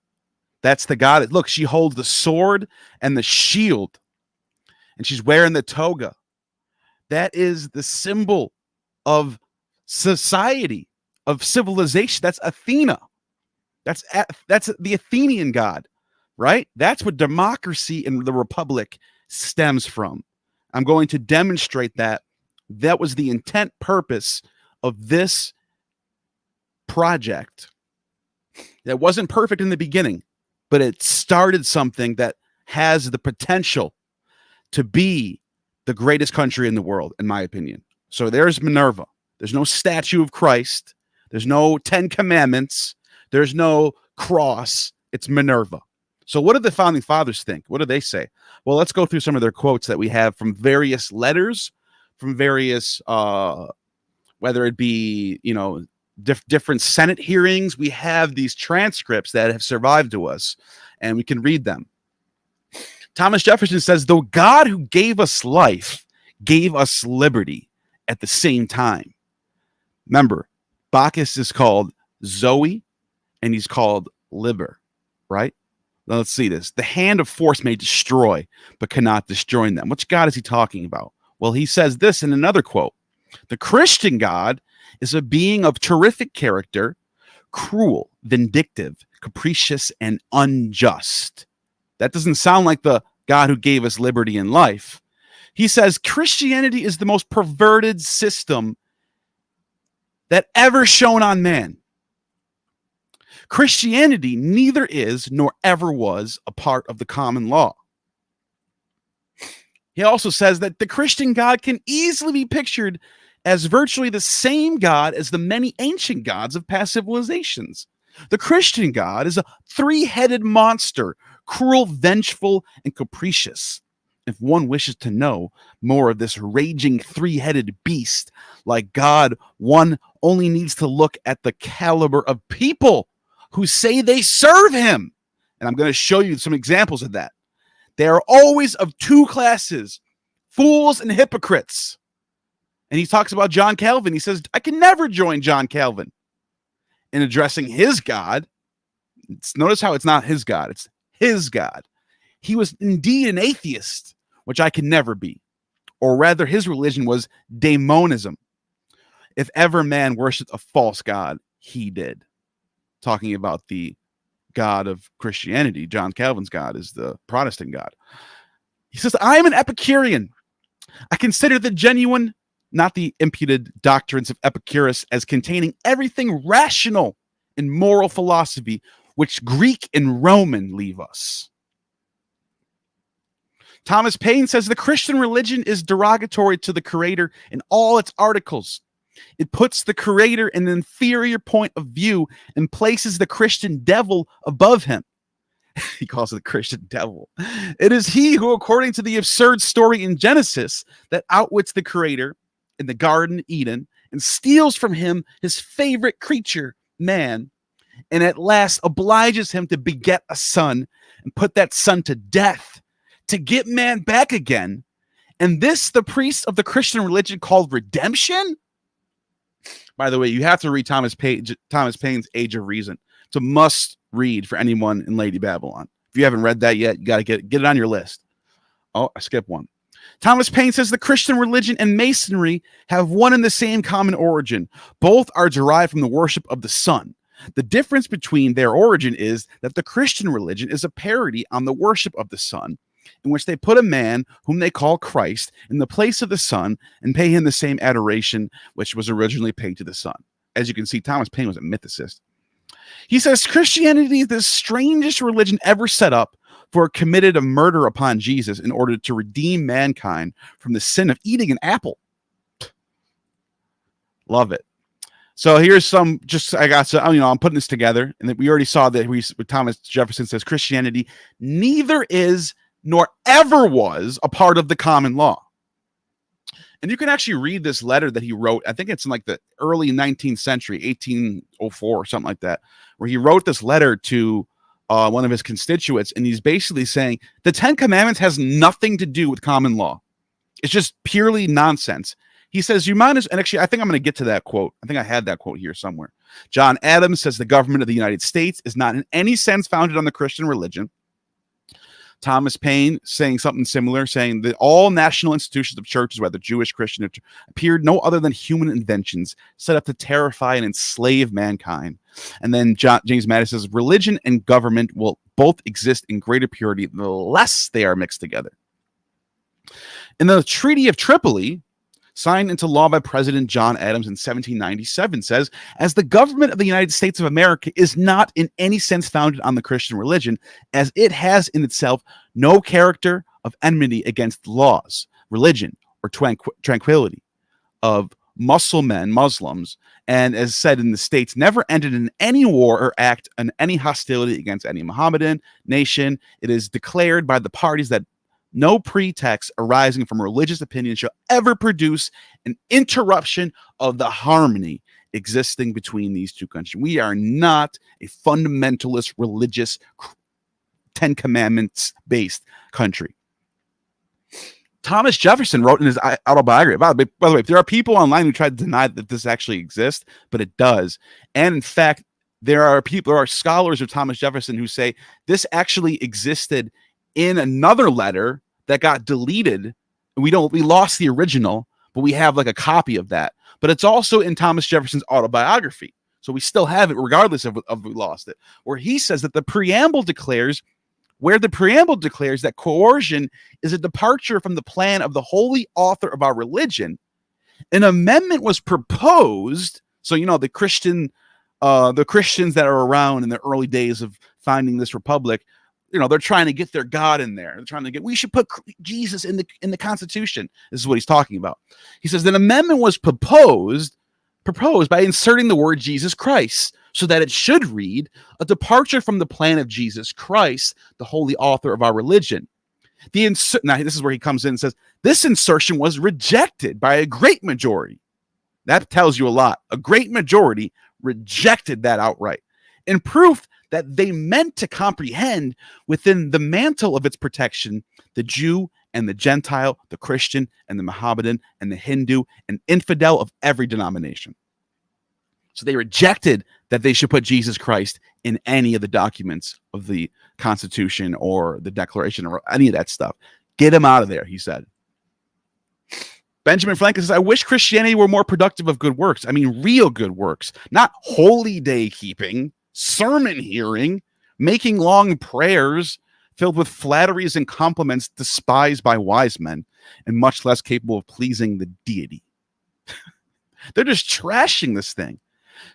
That's the god. Look, she holds the sword and the shield, and she's wearing the toga. That is the symbol of society, of civilization. That's Athena. That's the Athenian god, right? That's what democracy in the republic stems from. I'm going to demonstrate that. That was the intent purpose of this project. That wasn't perfect in the beginning, but it started something that has the potential to be the greatest country in the world, in my opinion. So there's Minerva. There's no statue of Christ. There's no 10 commandments. There's no cross. It's Minerva. So what did the founding fathers think? What did they say? Well, let's go through some of their quotes that we have from various letters, from various, whether it be, different Senate hearings. We have these transcripts that have survived to us, and we can read them. Thomas Jefferson says, though God who gave us life gave us liberty at the same time. Remember, Bacchus is called Zoe, and he's called Liber, right? Now let's see this. The hand of force may destroy, but cannot destroy them. Which God is he talking about? Well, he says this in another quote. The Christian God is a being of terrific character, cruel, vindictive, capricious, and unjust. That doesn't sound like the God who gave us liberty and life. He says Christianity is the most perverted system that ever shone on man. Christianity neither is nor ever was a part of the common law. He also says that the Christian God can easily be pictured as virtually the same God as the many ancient gods of past civilizations. The Christian God is a three-headed monster, cruel, vengeful, and capricious. If one wishes to know more of this raging three-headed beast like God, one only needs to look at the caliber of people who say they serve him. And I'm going to show you some examples of that. They are always of two classes, fools and hypocrites. And he talks about John Calvin. He says, I can never join John Calvin in addressing his God. Notice how it's not his God, it's his God. He was indeed an atheist, which I can never be. Or rather, his religion was demonism. If ever man worshipped a false God, he did. Talking about the God of Christianity, John Calvin's God is the Protestant God. He says, I am an Epicurean. I consider the genuine, not the imputed doctrines of Epicurus as containing everything rational in moral philosophy, which Greek and Roman leave us. Thomas Paine says the Christian religion is derogatory to the Creator in all its articles. It puts the Creator in an inferior point of view and places the Christian devil above him. He calls it the Christian devil. It is he who, according to the absurd story in Genesis, that outwits the Creator in the Garden Eden and steals from him his favorite creature, man, and at last obliges him to beget a son and put that son to death to get man back again. And this the priests of the Christian religion called redemption? By the way, you have to read Thomas Paine's Age of Reason. It's a must read for anyone in Lady Babylon. If you haven't read that yet, you got to get it on your list. Oh, I skipped one. Thomas Paine says the Christian religion and Masonry have one and the same common origin. Both are derived from the worship of the sun. The difference between their origin is that the Christian religion is a parody on the worship of the sun, in which they put a man whom they call Christ in the place of the sun and pay him the same adoration which was originally paid to the sun. As you can see, Thomas Paine was a mythicist. He says Christianity is the strangest religion ever set up, for it committed a murder upon Jesus in order to redeem mankind from the sin of eating an apple. Love it. So here's some, I'm putting this together, and we already saw that Thomas Jefferson says Christianity neither is nor ever was a part of the common law. And you can actually read this letter that he wrote. I think it's in like the early 19th century, 1804 or something like that, where he wrote this letter to one of his constituents. And he's basically saying the 10 Commandments has nothing to do with common law. It's just purely nonsense. He says, and actually, I think I'm going to get to that quote. I think I had that quote here somewhere. John Adams says the government of the United States is not in any sense founded on the Christian religion. Thomas Paine saying something similar, saying that all national institutions of churches, whether Jewish, Christian, appeared no other than human inventions set up to terrify and enslave mankind. And then James Madison says religion and government will both exist in greater purity the less they are mixed together. In the Treaty of Tripoli, signed into law by President John Adams in 1797, says, as the government of the United States of America is not in any sense founded on the Christian religion, as it has in itself no character of enmity against laws, religion, or tranquility of Muslims, and as said in the States, never entered in any war or act in any hostility against any Mohammedan nation. It is declared by the parties that no pretext arising from religious opinion shall ever produce an interruption of the harmony existing between these two countries. We are not a fundamentalist, religious, 10 Commandments based country. Thomas Jefferson wrote in his autobiography, by the way, there are people online who try to deny that this actually exists, but it does. And in fact, there are scholars of Thomas Jefferson who say this actually existed in another letter that got deleted. We lost the original, but we have like a copy of that. But it's also in Thomas Jefferson's autobiography. So we still have it regardless of we lost it, where he says that the preamble declares where the preamble declares that coercion is a departure from the plan of the holy author of our religion, an amendment was proposed. So, the Christians that are around in the early days of finding this republic, they're trying to get their God in there. They're trying to we should put Jesus in the Constitution. This is what he's talking about. He says that an amendment was proposed by inserting the word Jesus Christ, so that it should read, a departure from the plan of Jesus Christ, the holy author of our religion. Now, this is where he comes in and says, this insertion was rejected by a great majority. That tells you a lot. A great majority rejected that outright, in proof that they meant to comprehend within the mantle of its protection the Jew and the Gentile, the Christian and the Mohammedan and the Hindu and infidel of every denomination. So they rejected that they should put Jesus Christ in any of the documents of the Constitution or the Declaration or any of that stuff. Get him out of there, he said. Benjamin Franklin says, I wish Christianity were more productive of good works. I mean, real good works, not holy day keeping, sermon hearing, making long prayers filled with flatteries and compliments despised by wise men, and much less capable of pleasing the deity. They're just trashing this thing.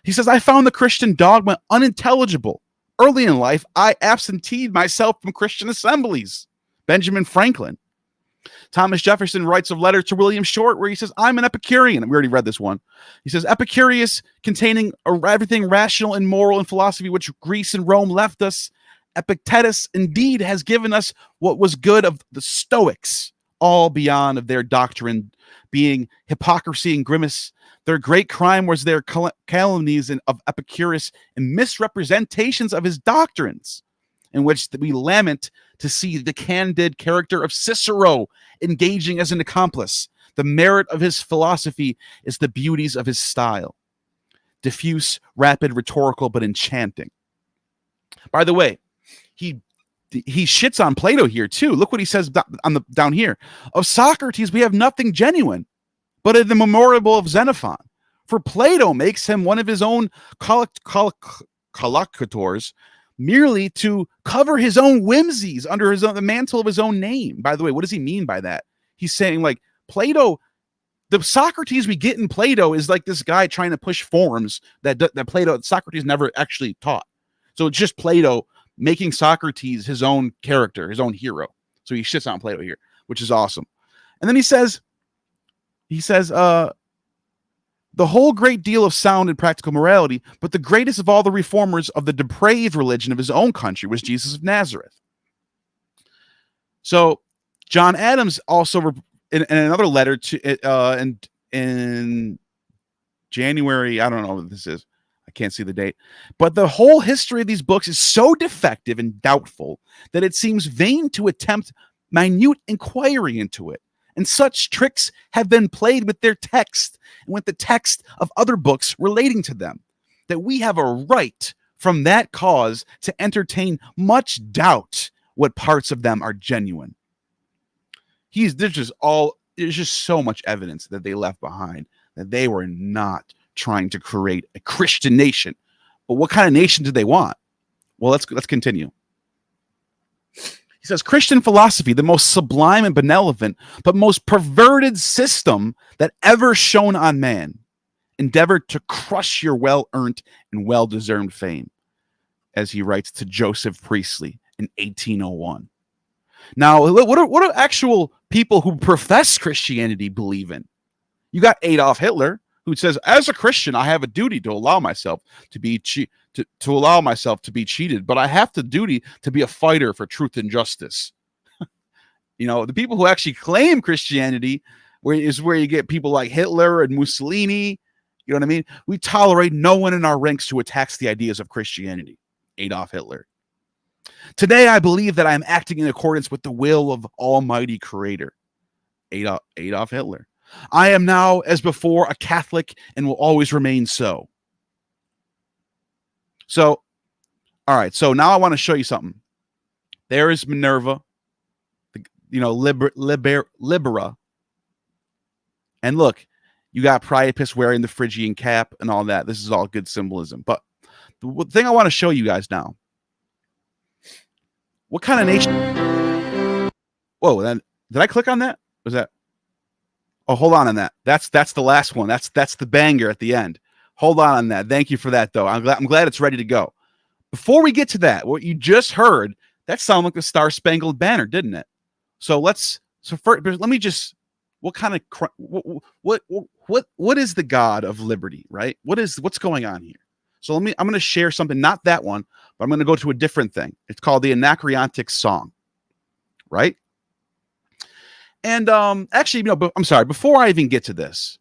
He says, I found the Christian dogma unintelligible. Early in life, I absenteed myself from Christian assemblies. Benjamin Franklin. Thomas Jefferson writes a letter to William Short where he says, I'm an Epicurean. We already read this one. He says, Epicurus, containing everything rational and moral in philosophy which Greece and Rome left us. Epictetus indeed has given us what was good of the Stoics, all beyond of their doctrine, being hypocrisy and grimace. Their great crime was their calumnies of Epicurus and misrepresentations of his doctrines, in which we lament to see the candid character of Cicero engaging as an accomplice. The merit of his philosophy is the beauties of his style. Diffuse, rapid, rhetorical, but enchanting. By the way, he shits on Plato here too. Look what he says down here. Of Socrates, we have nothing genuine, but in the memorable of Xenophon. For Plato makes him one of his own collocators, merely to cover his own whimsies under the mantle of his own name. By the way, what does he mean by that? He's saying, like, Plato, the Socrates we get in Plato is like this guy trying to push forms that Socrates never actually taught. So it's just Plato making Socrates his own character, his own hero. So he shits on Plato here, which is awesome. And then he says, the whole great deal of sound and practical morality, but the greatest of all the reformers of the depraved religion of his own country was Jesus of Nazareth. So John Adams also, in another letter to in January, I don't know what this is, I can't see the date, but the whole history of these books is so defective and doubtful that it seems vain to attempt minute inquiry into it. And such tricks have been played with their text and with the text of other books relating to them, that we have a right from that cause to entertain much doubt what parts of them are genuine. There's just so much evidence that they left behind, that they were not trying to create a Christian nation. But what kind of nation did they want? Well, let's continue. He says, Christian philosophy, the most sublime and benevolent, but most perverted system that ever shone on man, endeavored to crush your well-earned and well-deserved fame, as he writes to Joseph Priestley in 1801. Now, what do actual people who profess Christianity believe in? You got Adolf Hitler, who says, as a Christian, I have a duty to allow myself to be cheated, but I have the duty to be a fighter for truth and justice. The people who actually claim Christianity is where you get people like Hitler and Mussolini. You know what I mean? We tolerate no one in our ranks who attacks the ideas of Christianity. Adolf Hitler. Today, I believe that I am acting in accordance with the will of Almighty Creator. Adolf Hitler. I am now, as before, a Catholic and will always remain so. So, all right. So now I want to show you something. There is Minerva, Libera. And look, you got Priapus wearing the Phrygian cap and all that. This is all good symbolism. But the thing I want to show you guys now, What kind of nation? Whoa, then did I click on that? Was that? Oh, hold on that. That's the last one. That's the banger at the end. Hold on that. Thank you for that, though. I'm glad it's ready to go. Before we get to that, what you just heard, that sounded like the Star Spangled Banner, didn't it? First, let me just, what kind of what is the God of liberty, right? What's going on here? So I'm going to share something, not that one, but I'm going to go to a different thing. It's called the Anacreontic Song, right? And actually, I'm sorry. Before I even get to this,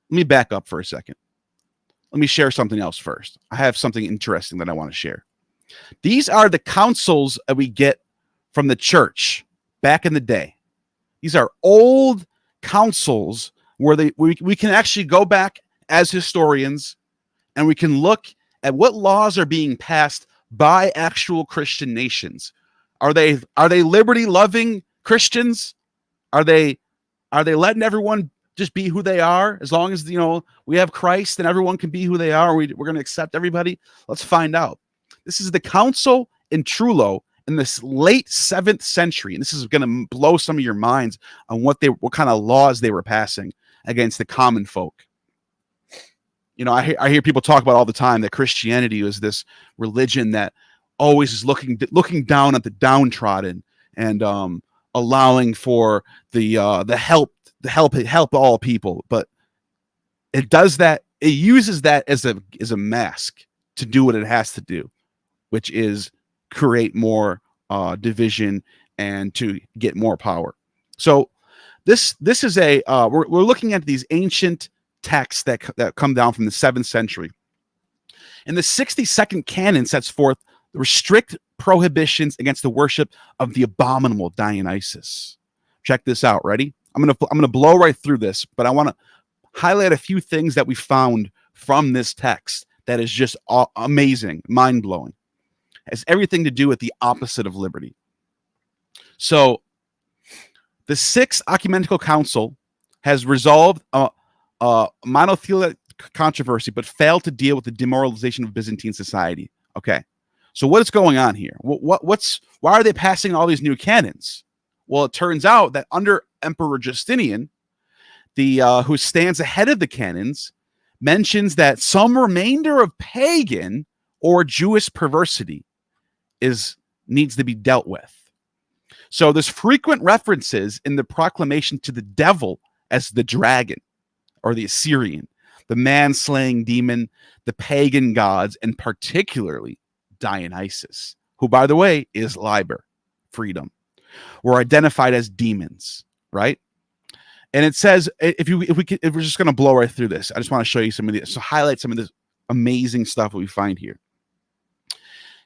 let me back up for a second. Let me share something else first. I have something interesting that I want to share. These are the councils that we get from the church back in the day. These are old councils where we can actually go back as historians and we can look at what laws are being passed by actual Christian nations. Are they liberty-loving Christians? Are they letting everyone just be who they are? As long as we have Christ and everyone can be who they are, we're going to accept everybody. Let's find out. This is the council in Trullo in this late 7th century, and this is going to blow some of your minds on what kind of laws they were passing against the common folk. I hear people talk about all the time that Christianity was this religion that always is looking down at the downtrodden and allowing for the help all people, but it does that. It uses that as a mask to do what it has to do, which is create more division and to get more power. So this is we're looking at these ancient texts that come down from the 7th century. And the 62nd canon sets forth the strict prohibitions against the worship of the abominable Dionysus. Check this out. Ready? I'm gonna blow right through this, but I want to highlight a few things that we found from this text that is just amazing, mind-blowing. It has everything to do with the opposite of liberty. So the 6th Ecumenical Council has resolved a monothelitic controversy, but failed to deal with the demoralization of Byzantine society. Okay, so what is going on here? Why are they passing all these new canons? Well, it turns out that under Emperor Justinian, who stands ahead of the canons, mentions that some remainder of pagan or Jewish perversity needs to be dealt with. So there's frequent references in the proclamation to the devil as the dragon or the Assyrian, the man-slaying demon, the pagan gods, and particularly Dionysus, who, by the way, is liber, freedom, were identified as demons, right? And it says, if we're just going to blow right through this, I just want to show you highlight some of this amazing stuff that we find here.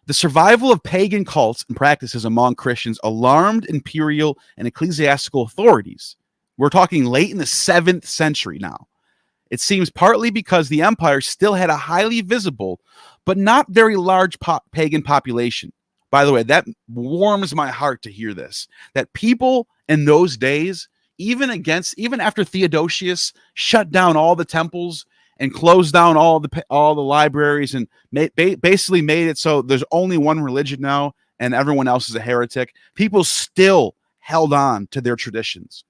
The survival of pagan cults and practices among Christians alarmed imperial and ecclesiastical authorities. We're talking late in the 7th century now. It seems partly because the empire still had a highly visible, but not very large pagan population. By the way, that warms my heart to hear this, that people in those days, even after Theodosius shut down all the temples and closed down all the libraries and basically made it so there's only one religion now and everyone else is a heretic, people still held on to their traditions.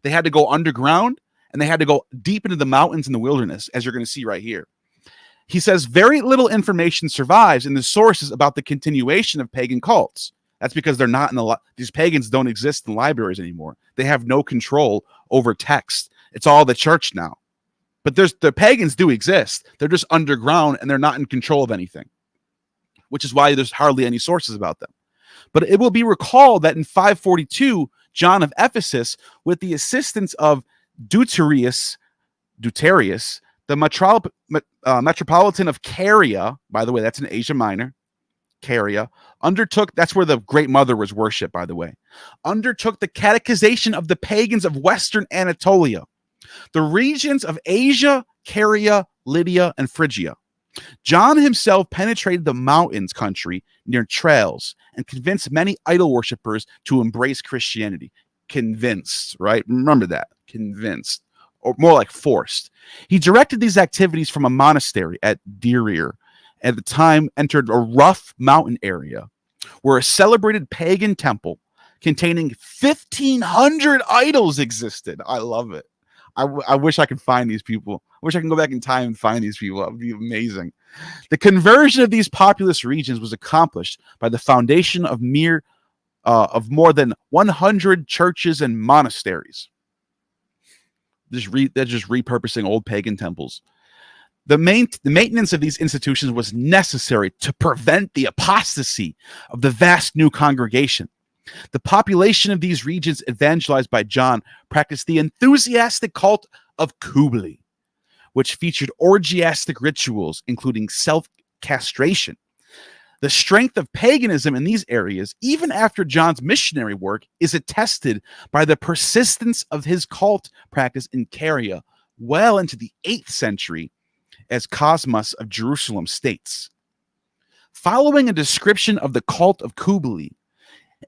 They had to go underground and they had to go deep into the mountains and the wilderness, as you're going to see right here. He says very little information survives in the sources about the continuation of pagan cults. That's because they're not these pagans don't exist in libraries anymore. They have no control over text. It's all the church now. But the pagans do exist. They're just underground and they're not in control of anything, which is why there's hardly any sources about them. But it will be recalled that in 542, John of Ephesus, with the assistance of Deuterius, the metropolitan of Caria, by the way, that's in Asia Minor, Caria, that's where the Great Mother was worshipped, by the way, undertook the catechization of the pagans of Western Anatolia, the regions of Asia, Caria, Lydia, and Phrygia. John himself penetrated the mountains country near Tralles and convinced many idol worshippers to embrace Christianity. Convinced, right? Remember that. Convinced. Or more like forced. He directed these activities from a monastery at Deirier, at the time entered a rough mountain area where a celebrated pagan temple containing 1,500 idols existed. I love it. I wish I could find these people. I wish I can go back in time and find these people. That would be amazing. The conversion of these populous regions was accomplished by the foundation of more than 100 churches and monasteries. They're just repurposing old pagan temples. The maintenance of these institutions was necessary to prevent the apostasy of the vast new congregation. The population of these regions evangelized by John practiced the enthusiastic cult of Kubli, which featured orgiastic rituals, including self-castration. The strength of paganism in these areas, even after John's missionary work, is attested by the persistence of his cult practice in Caria well into the 8th century, as Cosmas of Jerusalem states. Following a description of the cult of Kubli,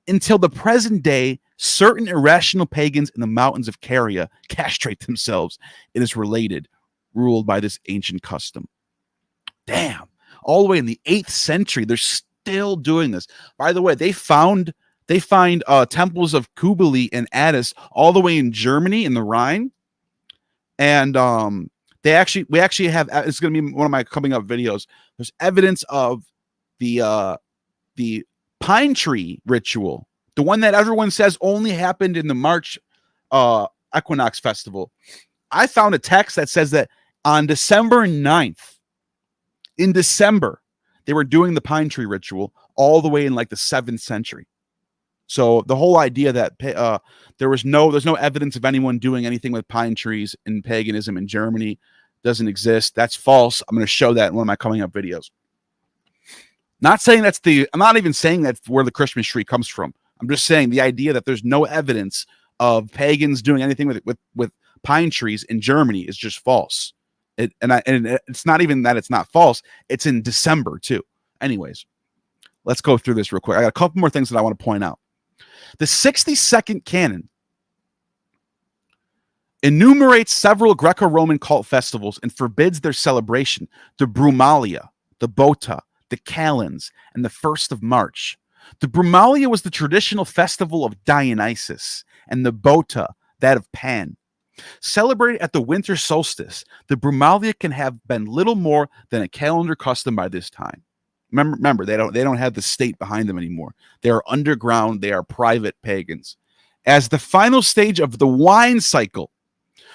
until the present day, certain irrational pagans in the mountains of Caria castrate themselves. It is ruled by this ancient custom. Damn. All the way in the 8th century, they're still doing this. By the way, they find temples of Kubli and Attis all the way in Germany in the Rhine. And we actually have, it's going to be one of my coming up videos. There's evidence of the pine tree ritual, the one that everyone says only happened in the March equinox festival. I found a text that says that on December 9th, in December, they were doing the pine tree ritual all the way in like the 7th century. So the whole idea that there's no evidence of anyone doing anything with pine trees in paganism in Germany doesn't exist. That's false. I'm going to show that in one of my coming up videos. I'm not even saying that's where the Christmas tree comes from. I'm just saying the idea that there's no evidence of pagans doing anything with pine trees in Germany is just false. It's not even that it's not false. It's in December too. Anyways, let's go through this real quick. I got a couple more things that I want to point out. The 62nd canon enumerates several Greco-Roman cult festivals and forbids their celebration: the Brumalia, the Bota, the Calends, and the 1st of March. The Brumalia was the traditional festival of Dionysus, and the Bota, that of Pan. Celebrated at the winter solstice, the Brumalia can have been little more than a calendar custom by this time. Remember, they don't have the state behind them anymore. They are underground. They are private pagans. As the final stage of the wine cycle,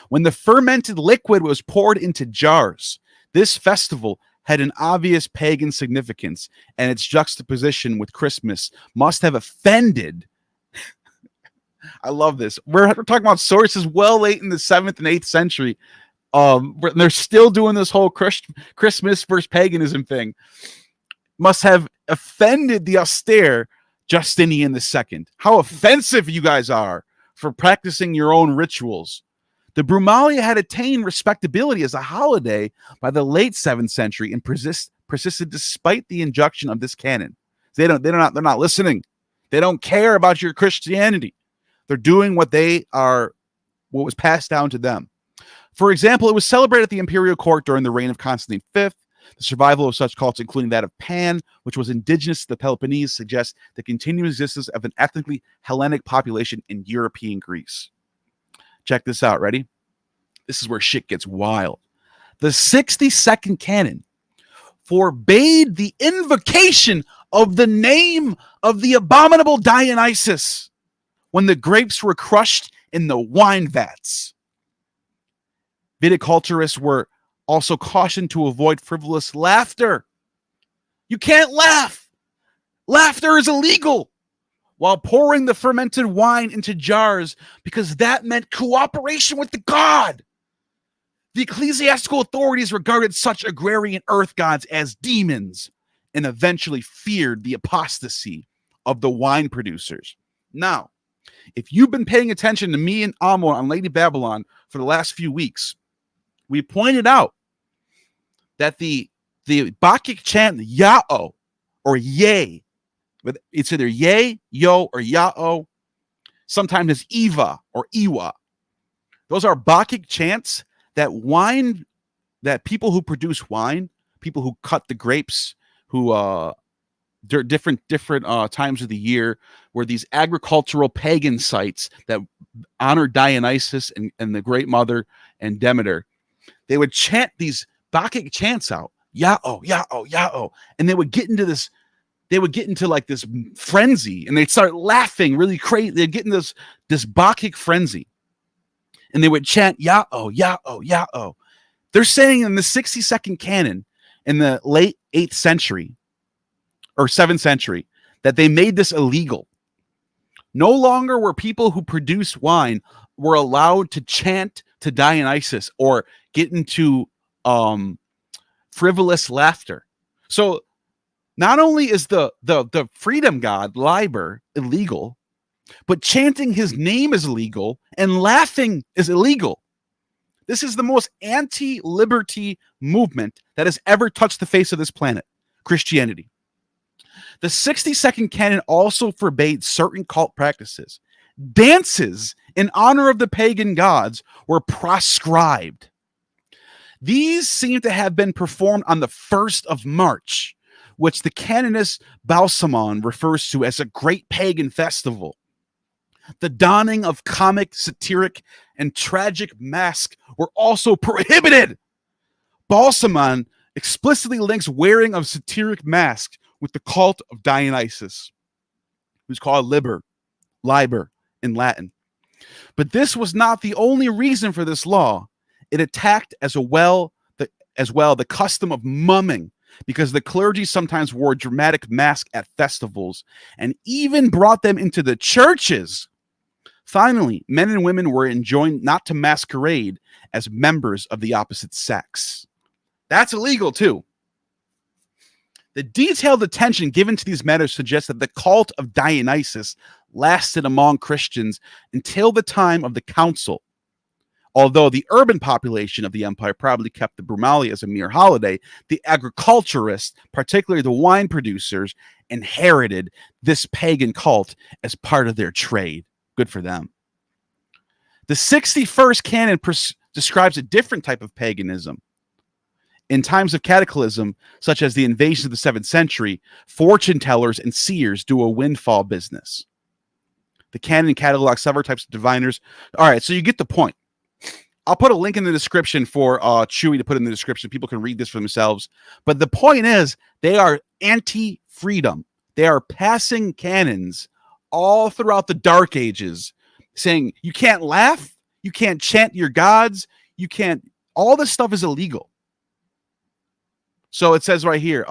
when the fermented liquid was poured into jars, this festival had an obvious pagan significance, and its juxtaposition with Christmas must have offended. I love this. We're talking about sources well late in the 7th and 8th century. They're still doing this whole Christmas versus paganism thing. Must have offended the austere Justinian II. How offensive you guys are for practicing your own rituals. The Brumalia had attained respectability as a holiday by the late 7th century and persisted despite the injunction of this canon. They're not listening. They don't care about your Christianity. They're doing what was passed down to them. For example, it was celebrated at the imperial court during the reign of Constantine V. The survival of such cults, including that of Pan, which was indigenous to the Peloponnese, suggests the continued existence of an ethnically Hellenic population in European Greece. Check this out. Ready? This is where shit gets wild. The 62nd canon forbade the invocation of the name of the abominable Dionysus when the grapes were crushed in the wine vats. Viticulturists were also cautioned to avoid frivolous laughter. You can't laugh. Laughter is illegal while pouring the fermented wine into jars, because that meant cooperation with the god. The ecclesiastical authorities regarded such agrarian earth gods as demons and eventually feared the apostasy of the wine producers. Now, if you've been paying attention to me and Amor on Lady Babylon for the last few weeks, we pointed out that the Bacchic chant Yao or Yay, it's either Yay, Yo, or Yao. Sometimes it's Eva or Iwa. Those are Bacchic chants that people who produce wine, people who cut the grapes, who different times of the year, were these agricultural pagan sites that honor Dionysus and the Great Mother and Demeter. They would chant these Bacchic chants out, Yah-oh, Yah-oh, Yah-oh, and they would get into this. They would get into like this frenzy, and they'd start laughing really crazy. They'd get into this Bacchic frenzy, and they would chant Yah-oh, Yah-oh, Yah-oh. They're saying in the 62nd canon in the late 8th century or 7th century that they made this illegal. No longer were people who produce wine were allowed to chant to Dionysus or get into frivolous laughter. So not only is the freedom god Liber illegal, but chanting his name is illegal and laughing is illegal. This is the most anti-liberty movement that has ever touched the face of this planet, Christianity. The 62nd canon also forbade certain cult practices. Dances in honor of the pagan gods were proscribed. These seem to have been performed on the 1st of March, which the canonist Balsamon refers to as a great pagan festival. The donning of comic, satiric, and tragic masks were also prohibited. Balsamon explicitly links wearing of satiric masks with the cult of Dionysus, who's called Liber in Latin. But this was not the only reason for this law. It attacked as well the custom of mumming, because the clergy sometimes wore dramatic masks at festivals and even brought them into the churches. Finally, men and women were enjoined not to masquerade as members of the opposite sex. That's illegal too. The detailed attention given to these matters suggests that the cult of Dionysus lasted among Christians until the time of the council. Although the urban population of the empire probably kept the Brumalia as a mere holiday, the agriculturists, particularly the wine producers, inherited this pagan cult as part of their trade. Good for them. The 61st canon describes a different type of paganism. In times of cataclysm, such as the invasion of the 7th century, fortune tellers and seers do a windfall business. The canon catalogs several types of diviners. All right, so you get the point. I'll put a link in the description for Chewy to put in the description. People can read this for themselves. But the point is, they are anti-freedom. They are passing canons all throughout the Dark Ages, saying you can't laugh, you can't chant your gods, you can't. All this stuff is illegal. So it says right here,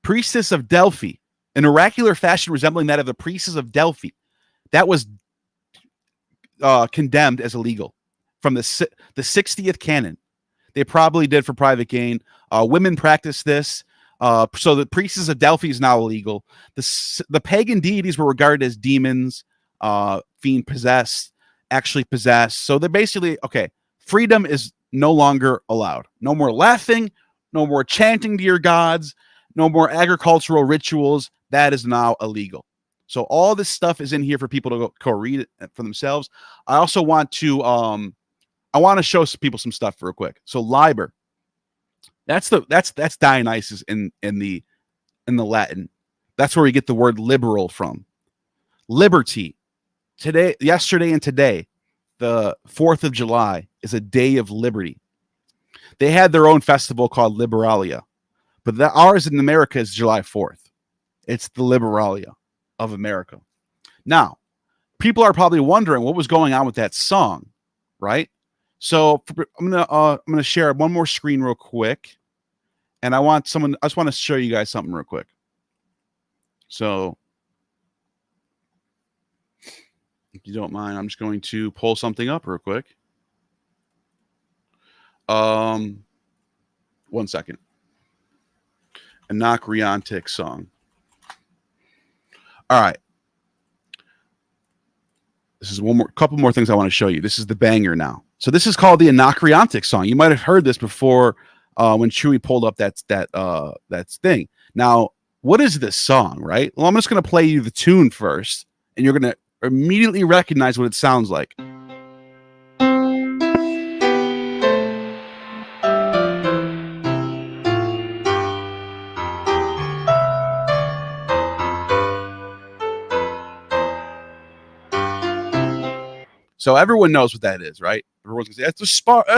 priestess of Delphi, an oracular fashion resembling that of the priestess of Delphi, that was condemned as illegal from the 60th canon. They probably did for private gain. Women practice this. So the priestess of Delphi is now illegal. The pagan deities were regarded as demons, fiend possessed, actually possessed. So they're basically, okay, freedom is no longer allowed. No more laughing, no more chanting to your gods, no more agricultural rituals. That is now illegal. So all this stuff is in here for people to go read it for themselves. I also want to show people some stuff real quick. So Liber, that's Dionysus in the Latin. That's where we get the word liberal from. Liberty. Yesterday and today, the 4th of July is a day of liberty. They had their own festival called Liberalia, but ours in America is July 4th. It's the Liberalia of America. Now, people are probably wondering what was going on with that song, right? So I'm gonna share one more screen real quick, and I just want to show you guys something real quick. So, if you don't mind, I'm just going to pull something up real quick. 1 second. Anacreontic Song. All right. This is couple more things I want to show you. This is the banger now. So this is called the Anacreontic Song. You might have heard this before when Chewy pulled up that thing. Now, what is this song, right? Well, I'm just going to play you the tune first, and you're going to immediately recognize what it sounds like. So everyone knows what that is, right? Everyone's gonna say that's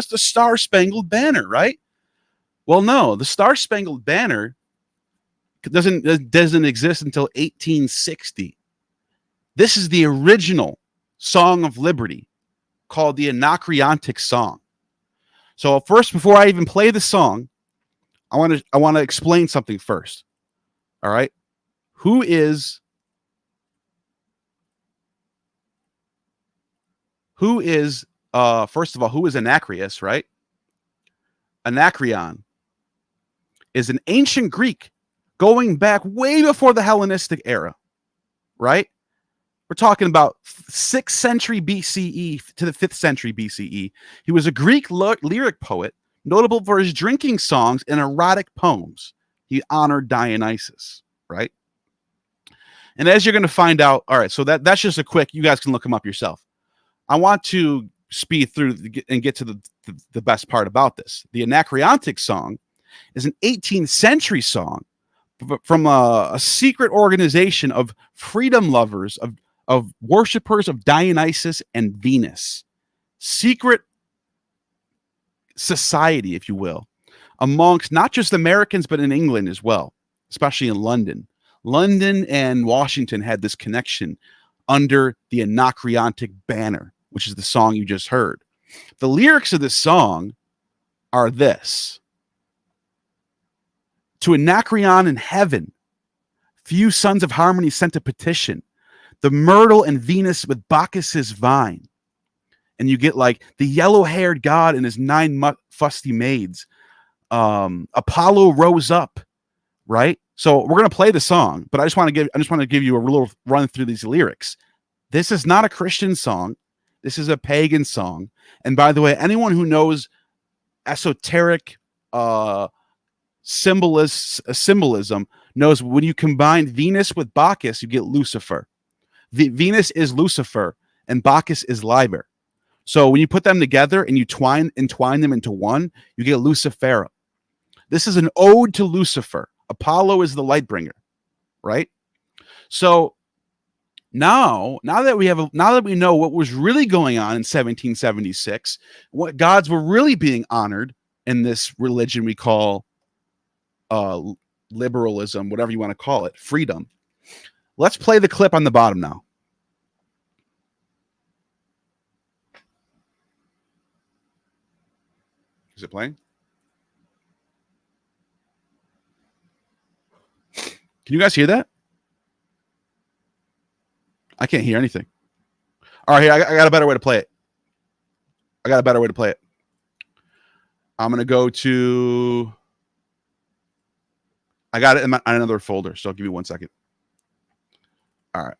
the Star Spangled Banner, right? Well, no, the Star Spangled Banner doesn't exist until 1860. This is the original Song of Liberty, called the Anacreontic Song. So first, before I even play the song, I want to explain something first. All right, who is first of all, who is Anacreus, right? Anacreon is an ancient Greek going back way before the Hellenistic era, right? We're talking about 6th century BCE to the 5th century BCE. He was a Greek lyric poet, notable for his drinking songs and erotic poems. He honored Dionysus, right? And as you're going to find out, all right, so that's just a quick, you guys can look him up yourself. I want to speed through and get to the best part about this. The Anacreontic Song is an 18th century song from a secret organization of freedom lovers, of worshipers of Dionysus and Venus. Secret society, if you will, amongst not just Americans, but in England as well, especially in London. London and Washington had this connection under the Anacreontic Banner, which is the song you just heard. The lyrics of this song are this: to Anacreon in heaven, few sons of harmony sent a petition, the Myrtle and Venus with Bacchus's vine. And you get like the yellow-haired god and his 9 fusty maids. Apollo rose up, right? So we're gonna play the song, but I just want to give you a little run through these lyrics. This is not a Christian song. This is a pagan song. And by the way, anyone who knows esoteric symbolism knows when you combine Venus with Bacchus, you get Lucifer. Venus is Lucifer and Bacchus is Liber. So when you put them together and you entwine them into one, you get Lucifera. This is an ode to Lucifer. Apollo is the light bringer, right? So now that we know what was really going on in 1776, what gods were really being honored in this religion we call liberalism, whatever you want to call it, freedom. Let's play the clip on the bottom now. Is it playing? Can you guys hear that? I can't hear anything. All right, here, I got a better way to play it. I'm going to go to... I got it in another folder, so I'll give you 1 second. All right.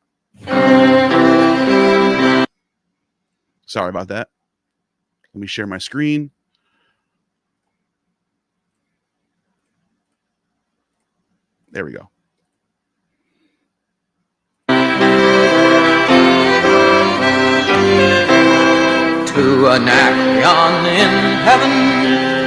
Sorry about that. Let me share my screen. There we go. To Anacreon in heaven,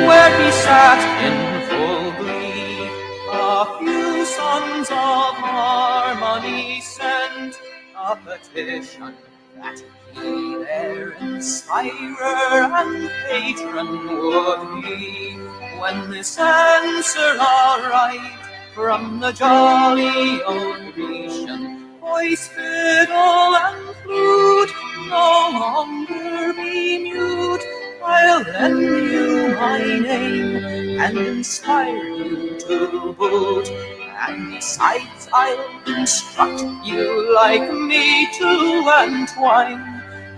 where he sat in full glee, a few sons of harmony sent a petition that he their inspirer and patron would be. When this answer aright from the jolly old Grecian, voice, fiddle, and flute, no longer be mute. I'll lend you my name and inspire you to boot. And besides, I'll instruct you like me to entwine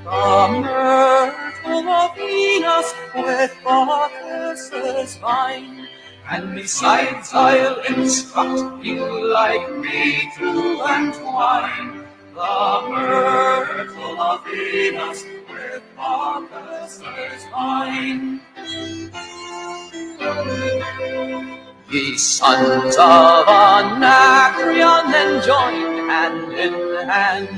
the myrtle of Venus with Bacchus's vine. And besides, I'll instruct you like me to entwine the myrtle of Venus with Bacchus's vine. Ye sons of Anacreon then join hand in hand,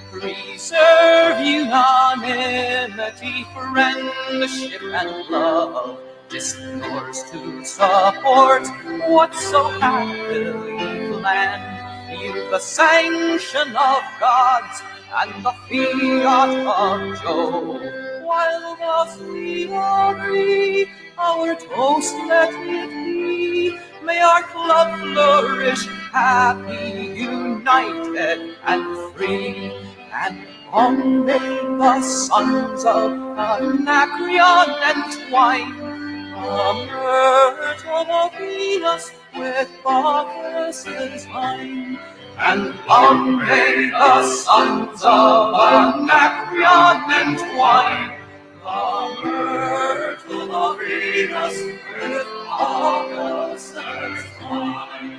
preserve unanimity, friendship, and love, discourse to support what so happily planned. You've the sanction of gods and the fiat of Jove. While thus we agree, our toast let it be. May our club flourish, happy, united, and free. And long may the sons of Anacreon entwine the myrtle of Venus with Bacchus's vine. And long may the sons of Anacreon entwine the myrtle of Venus with Bacchus's vine.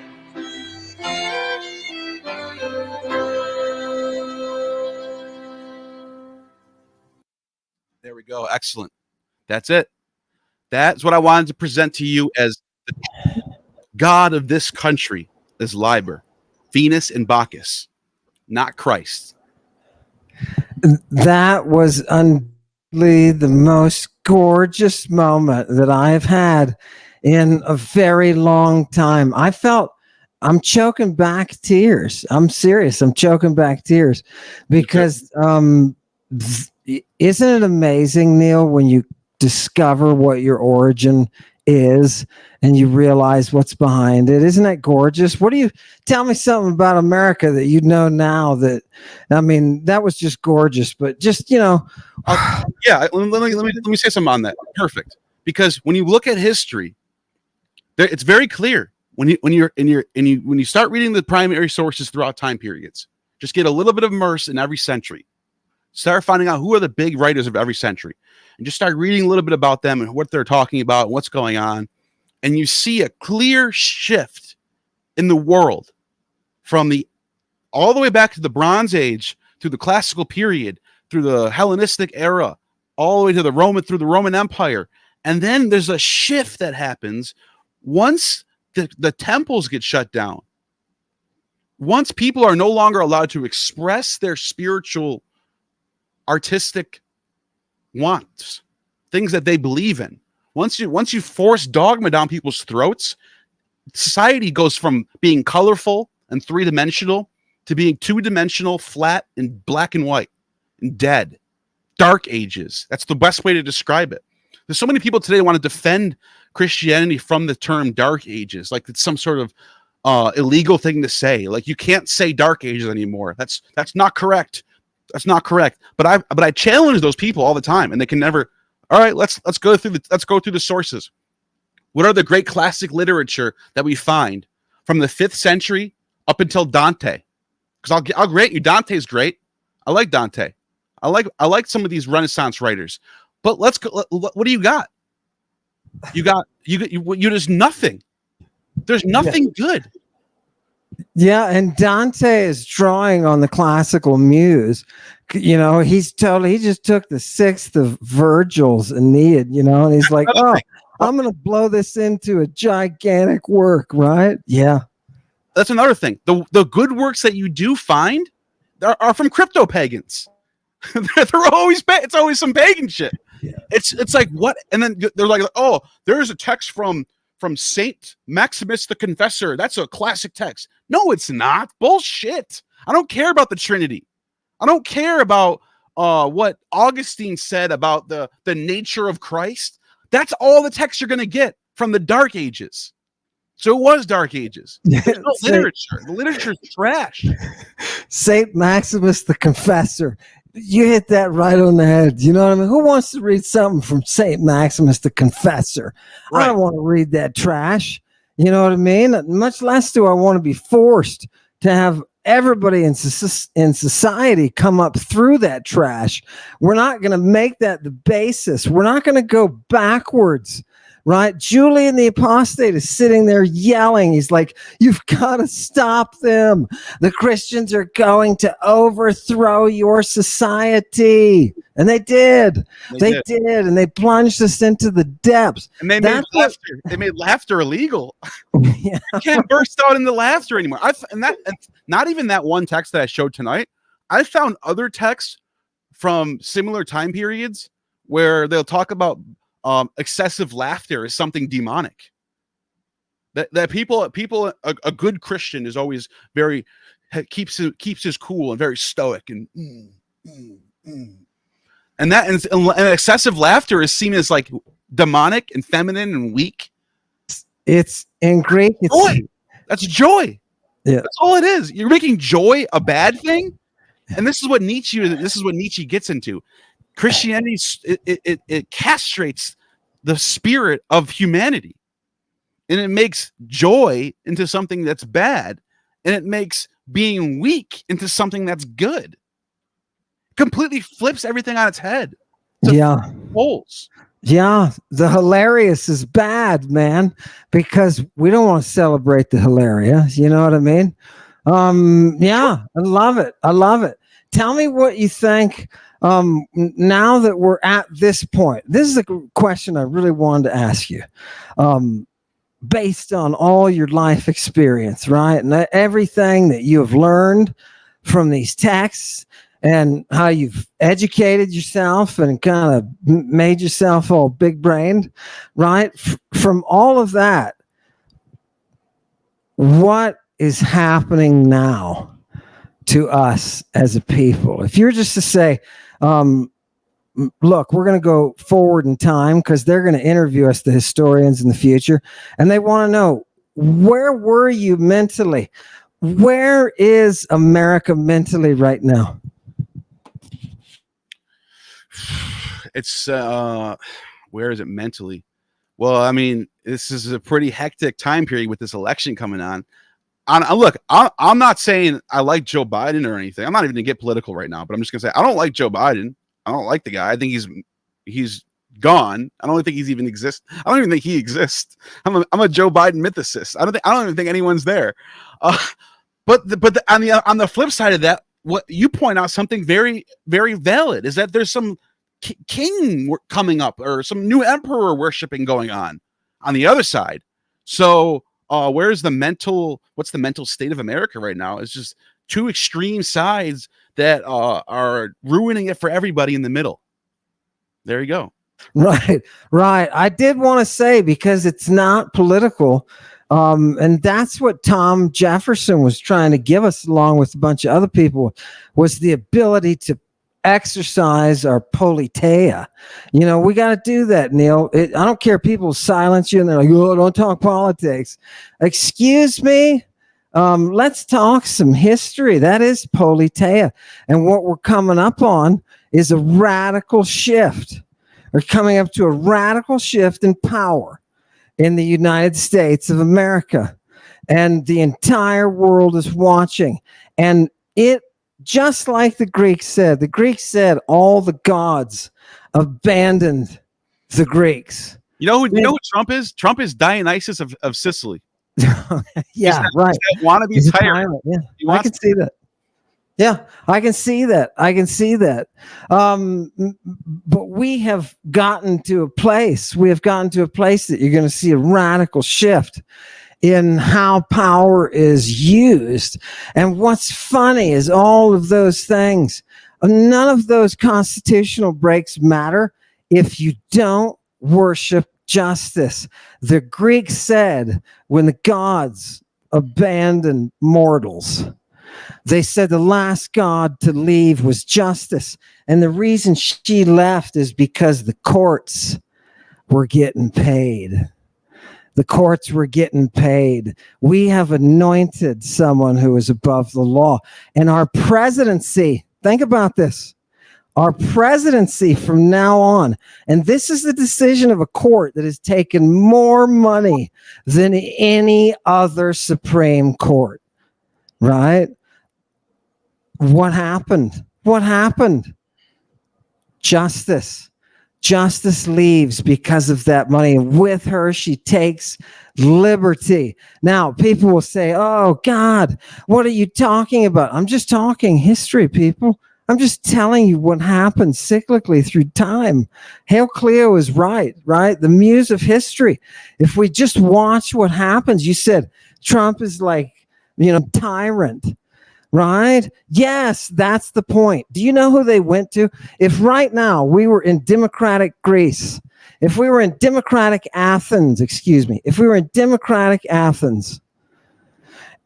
There we go. Excellent. That's it. That's what I wanted to present to you as the God of this country is Liber, Venus and Bacchus, not Christ. That was undoubtedly the most gorgeous moment that I've had in a very long time. I felt I'm choking back tears. I'm serious. I'm choking back tears because isn't it amazing, Neil, when you discover what your origin is and you realize what's behind it? Isn't that gorgeous? What do you tell me something about America that you know now? That, I mean, that was just gorgeous, but just, you know. Yeah, let me say something on that. Perfect. Because when you look at history, it's very clear when you start reading the primary sources throughout time periods. Just get a little bit of immerse in every century. Start finding out who are the big writers of every century, and just start reading a little bit about them and what they're talking about and what's going on. And you see a clear shift in the world from all the way back to the Bronze Age, through the classical period, through the Hellenistic era, all the way to the Roman Empire. And then there's a shift that happens once the temples get shut down. Once people are no longer allowed to express their spiritual, artistic wants, things that they believe in. Once you force dogma down people's throats, society goes from being colorful and three-dimensional to being two-dimensional, flat, and black and white, and dead. Dark ages. That's the best way to describe it. There's so many people today who want to defend Christianity from the term dark ages, like it's some sort of illegal thing to say. Like, you can't say dark ages anymore. That's not correct. That's not correct. But I challenge those people all the time, and they can never. All right, let's go through the sources. What are the great classic literature that we find from the 5th century up until Dante? Because I'll grant you, Dante's great. I like Dante. I like some of these Renaissance writers. But let's go. What do you got? You there's nothing. There's nothing good. Yeah, and Dante is drawing on the classical muse. You know, he just took the 6th of Virgil's Aeneid, you know, and he's like, oh, I'm going to blow this into a gigantic work, right? Yeah. That's another thing. The good works that you do find are from crypto pagans. They're always it's always some pagan shit. Yeah. It's like, what? And then they're like, oh, there's a text from Saint Maximus the Confessor. That's a classic text. No, it's not. Bullshit. I don't care about the Trinity. I don't care about what Augustine said about the nature of Christ. That's all the text you're going to get from the Dark Ages. So it was Dark Ages. There's no literature. The literature's trash. Saint Maximus the Confessor. You hit that right on the head. You know what I mean? Who wants to read something from Saint Maximus the Confessor? Right. I don't want to read that trash. You know what I mean? Much less do I want to be forced to have everybody in society come up through that trash. We're not going to make that the basis. We're not going to go backwards. Right? Julian the Apostate is sitting there yelling. He's like, you've got to stop them. The Christians are going to overthrow your society. And they did. They did. And they plunged us into the depths. And they made laughter illegal. Yeah. You can't burst out into laughter anymore. And not even that one text that I showed tonight. I found other texts from similar time periods where they'll talk about excessive laughter is something demonic. That people, a good Christian is always very, keeps his cool and very stoic and and that and excessive laughter is seen as like demonic and feminine and weak. It's in Greek. It's joy. That's joy. Yeah, that's all it is. You're making joy a bad thing, and this is what Nietzsche gets into. Christianity it castrates the spirit of humanity, and it makes joy into something that's bad, and it makes being weak into something that's good. Completely flips everything on its head. Yeah. Holes. Yeah, the hilarious is bad, man, because we don't want to celebrate the hilarious. You know what I mean? Yeah, I love it. I love it. Tell me what you think now that we're at this point. This is a question I really wanted to ask you. Based on all your life experience, right? And everything that you have learned from these texts and how you've educated yourself and kind of made yourself all big brained, right? From all of that, what is happening now to us as a people? If you're just to say, look, we're going to go forward in time because they're going to interview us, the historians in the future, and they want to know, where were you mentally? Where is America mentally right now? It's where is it mentally? Well, I mean, this is a pretty hectic time period with this election coming on. Look, I'm not saying I like Joe Biden or anything. I'm not even going to get political right now, but I'm just going to say I don't like Joe Biden. I don't like the guy. I think he's gone. I don't think he's even exist. I don't even think he exists. I'm a Joe Biden mythicist. I don't even think anyone's there. But on the flip side of that, what you point out something very, very valid is that there's some king coming up or some new emperor worshiping going on the other side. So what's the mental state of America right now? It's just two extreme sides that are ruining it for everybody in the middle. There you go. Right. I did want to say, because it's not political, and that's what Tom Jefferson was trying to give us, along with a bunch of other people, was the ability to exercise our politeia. You know, we got to do that, Neil. I don't care if people silence you and they're like, oh, don't talk politics. Excuse me. Let's talk some history. That is politeia. And what we're coming up on is a radical shift. We're coming up to a radical shift in power in the United States of America. And the entire world is watching. And it, just like the Greeks said all the gods abandoned the Greeks. You know who Trump is? Trump is Dionysus of Sicily. Yeah, right. Wannabe tyrant. Yeah, I can see that. Yeah, I can see that. But we have gotten to a place that you're going to see a radical shift in how power is used. And what's funny is all of those things, none of those constitutional breaks matter if you don't worship justice. The Greeks said, when the gods abandoned mortals, they said the last god to leave was justice. And the reason she left is because the courts were getting paid. The courts were getting paid. We have anointed someone who is above the law. And our presidency, think about this, our presidency from now on, and this is the decision of a court that has taken more money than any other Supreme Court, right? What happened? Justice leaves because of that money. And with her, she takes liberty. Now, people will say, oh, God, what are you talking about? I'm just talking history, people. I'm just telling you what happened cyclically through time. Hail Cleo is right? The muse of history. If we just watch what happens, you said Trump is like, tyrant. Right? Yes, that's the point. Do you know who they went to? If right now we were in democratic Greece, if we were in democratic Athens,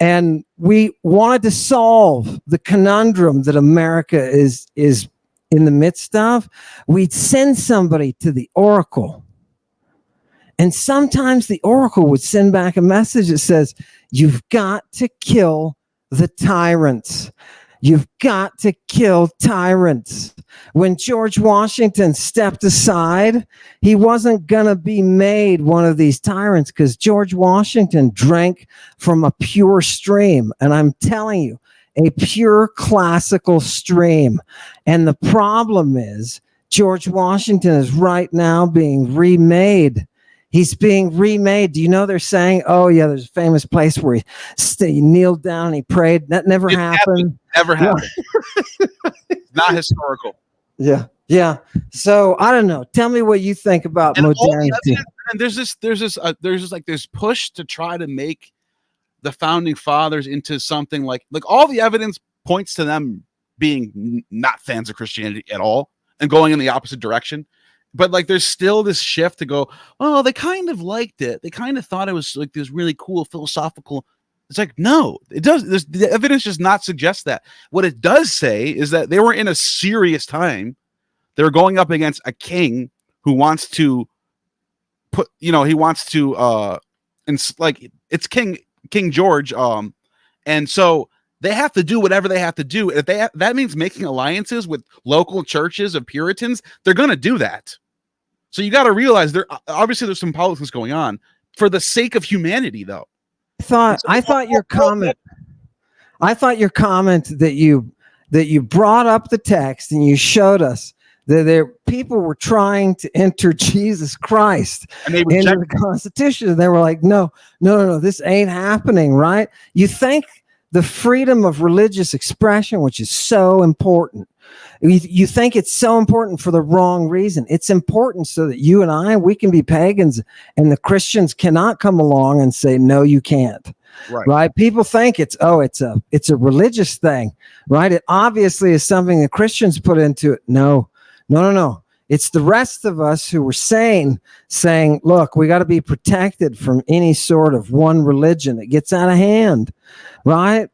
and we wanted to solve the conundrum that America is in the midst of, we'd send somebody to the oracle. And sometimes the oracle would send back a message that says, you've got to kill the tyrants. You've got to kill tyrants. When George Washington stepped aside, he wasn't going to be made one of these tyrants because George Washington drank from a pure stream. And I'm telling you, a pure classical stream. And the problem is George Washington is right now being remade. He's being remade. Do you know they're saying, oh, yeah, there's a famous place where he kneeled down and he prayed. That never happened. Never happened. Not historical. Yeah. Yeah. So I don't know. Tell me what you think about modernity. And there's this push to try to make the founding fathers into something like all the evidence points to them being not fans of Christianity at all and going in the opposite direction. But like, there's still this shift to go, oh, they kind of liked it. They kind of thought it was like this really cool philosophical. It's like, no, it does. The evidence does not suggest that. What it does say is that they were in a serious time. They're going up against a king who wants to put, he wants to, and like it's King George. And so they have to do whatever they have to do. If that means making alliances with local churches of Puritans, they're going to do that. So you got to realize there's some politics going on for the sake of humanity, though. I thought your comment that you brought up the text and you showed us that people were trying to enter Jesus Christ into the Constitution. And they were like, no, this ain't happening, right? You think the freedom of religious expression, which is so important, you think it's so important for the wrong reason. It's important so that you and we can be pagans and the Christians cannot come along and say, no, you can't. Right? People think it's a religious thing, right? It obviously is something that Christians put into it. No. It's the rest of us who were saying, look, we got to be protected from any sort of one religion that gets out of hand, right?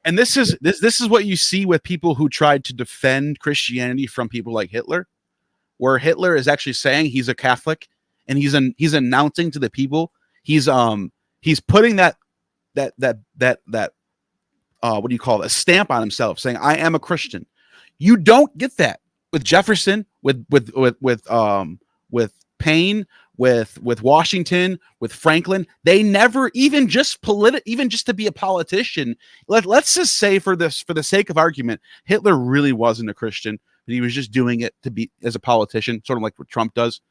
And this is what you see with people who tried to defend Christianity from people like Hitler, where Hitler is actually saying he's a Catholic and he's announcing to the people he's putting that what do you call it, a stamp on himself, saying I am a Christian. You don't get that with Jefferson, with Paine, with Washington, with Franklin. They never even just to be a politician. Let's just say for the sake of argument, Hitler really wasn't a Christian, but he was just doing it to be as a politician, sort of like what Trump does.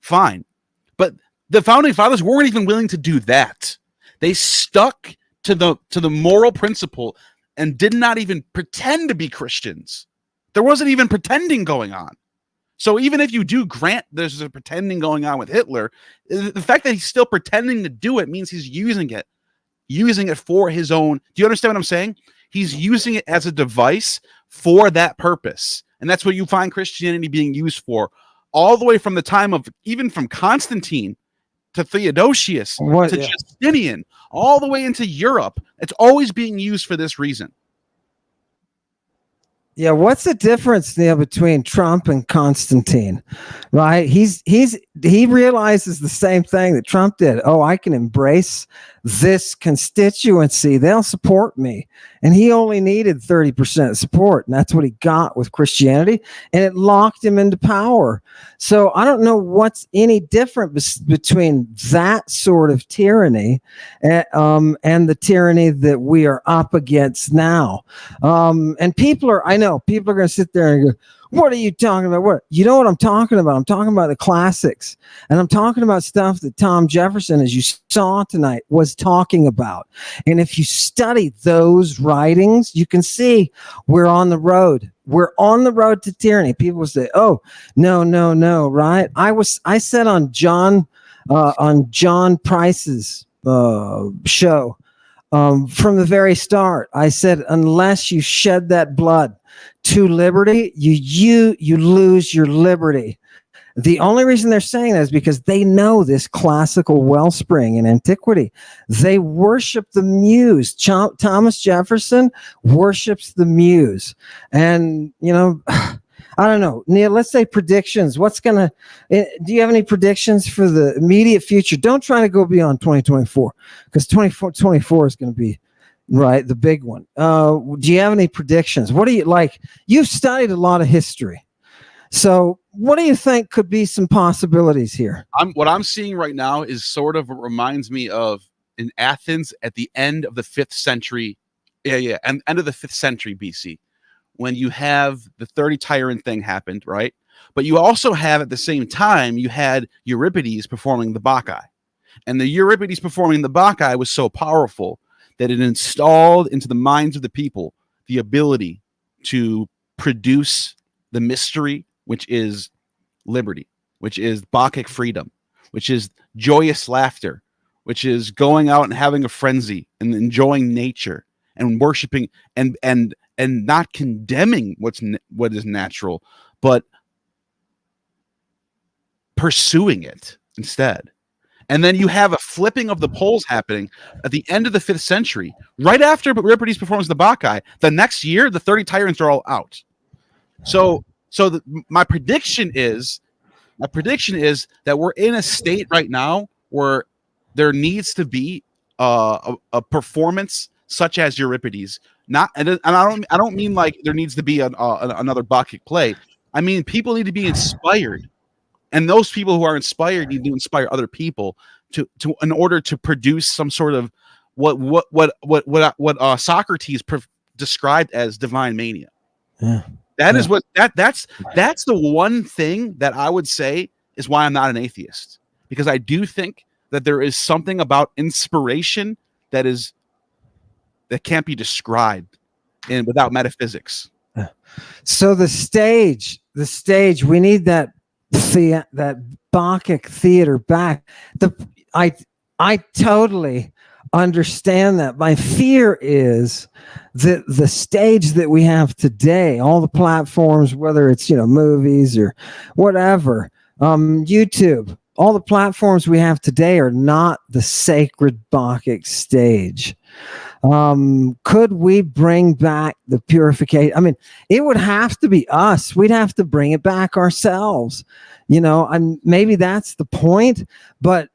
Fine, but the founding fathers weren't even willing to do that. They stuck to the moral principle and did not even pretend to be Christians. There wasn't even pretending going on. So even if you do grant there's a pretending going on with Hitler, the fact that he's still pretending to do it means he's using it for his own. Do you understand what I'm saying? He's using it as a device for that purpose. And that's what you find Christianity being used for all the way from the time of, even from Constantine to Theodosius to Justinian, all the way into Europe. It's always being used for this reason. Yeah, what's the difference, Neil, between Trump and Constantine? Right? He realizes the same thing that Trump did. Oh, I can embrace this constituency. They'll support me. And he only needed 30% support. And that's what he got with Christianity. And it locked him into power. So I don't know what's any different between that sort of tyranny and the tyranny that we are up against now. And people are going to sit there and go, what are you talking about? What? You know what I'm talking about? I'm talking about the classics. And I'm talking about stuff that Tom Jefferson, as you saw tonight, was talking about. And if you study those writings, you can see we're on the road. We're on the road to tyranny. People say, oh, no, right? I said on John Price's show, from the very start, I said, unless you shed that blood to liberty, you lose your liberty. The only reason they're saying that is because they know this classical wellspring in antiquity. They worship the muse. Thomas Jefferson worships the muse. And, I don't know, Neil, let's say predictions. Do you have any predictions for the immediate future? Don't try to go beyond 2024, because 2024 is going to be the big one. Do you have any predictions? What do you like? You've studied a lot of history. So what do you think could be some possibilities here? What I'm seeing right now is sort of reminds me of in Athens at the end of the 5th century. And end of the 5th century BC, when you have the 30 Tyrant thing happened, right? But you also have at the same time, you had Euripides performing the Bacchae. And the Euripides performing the Bacchae was so powerful that it installed into the minds of the people the ability to produce the mystery, which is liberty, which is Bacchic freedom, which is joyous laughter, which is going out and having a frenzy and enjoying nature and worshiping and not condemning what is natural, but pursuing it instead. And then you have a flipping of the poles happening at the end of the 5th century, right after Euripides performs the Bacchae. The next year, the 30 tyrants are all out. So my prediction is that we're in a state right now where there needs to be a performance such as Euripides. And I don't mean like there needs to be another Bacchic play. I mean people need to be inspired, and those people who are inspired need to inspire other people to in order to produce some sort of what Socrates described as divine mania. Yeah. That's the one thing that I would say is why I'm not an atheist, because I do think that there is something about inspiration that can't be described without metaphysics. So the stage, we need that Bacchic theater back. I totally understand that. My fear is that the stage that we have today, all the platforms, whether it's movies or whatever, YouTube, all the platforms we have today are not the sacred Bacchic stage. Could we bring back the purification? I mean, it would have to be us. We'd have to bring it back ourselves, and maybe that's the point, but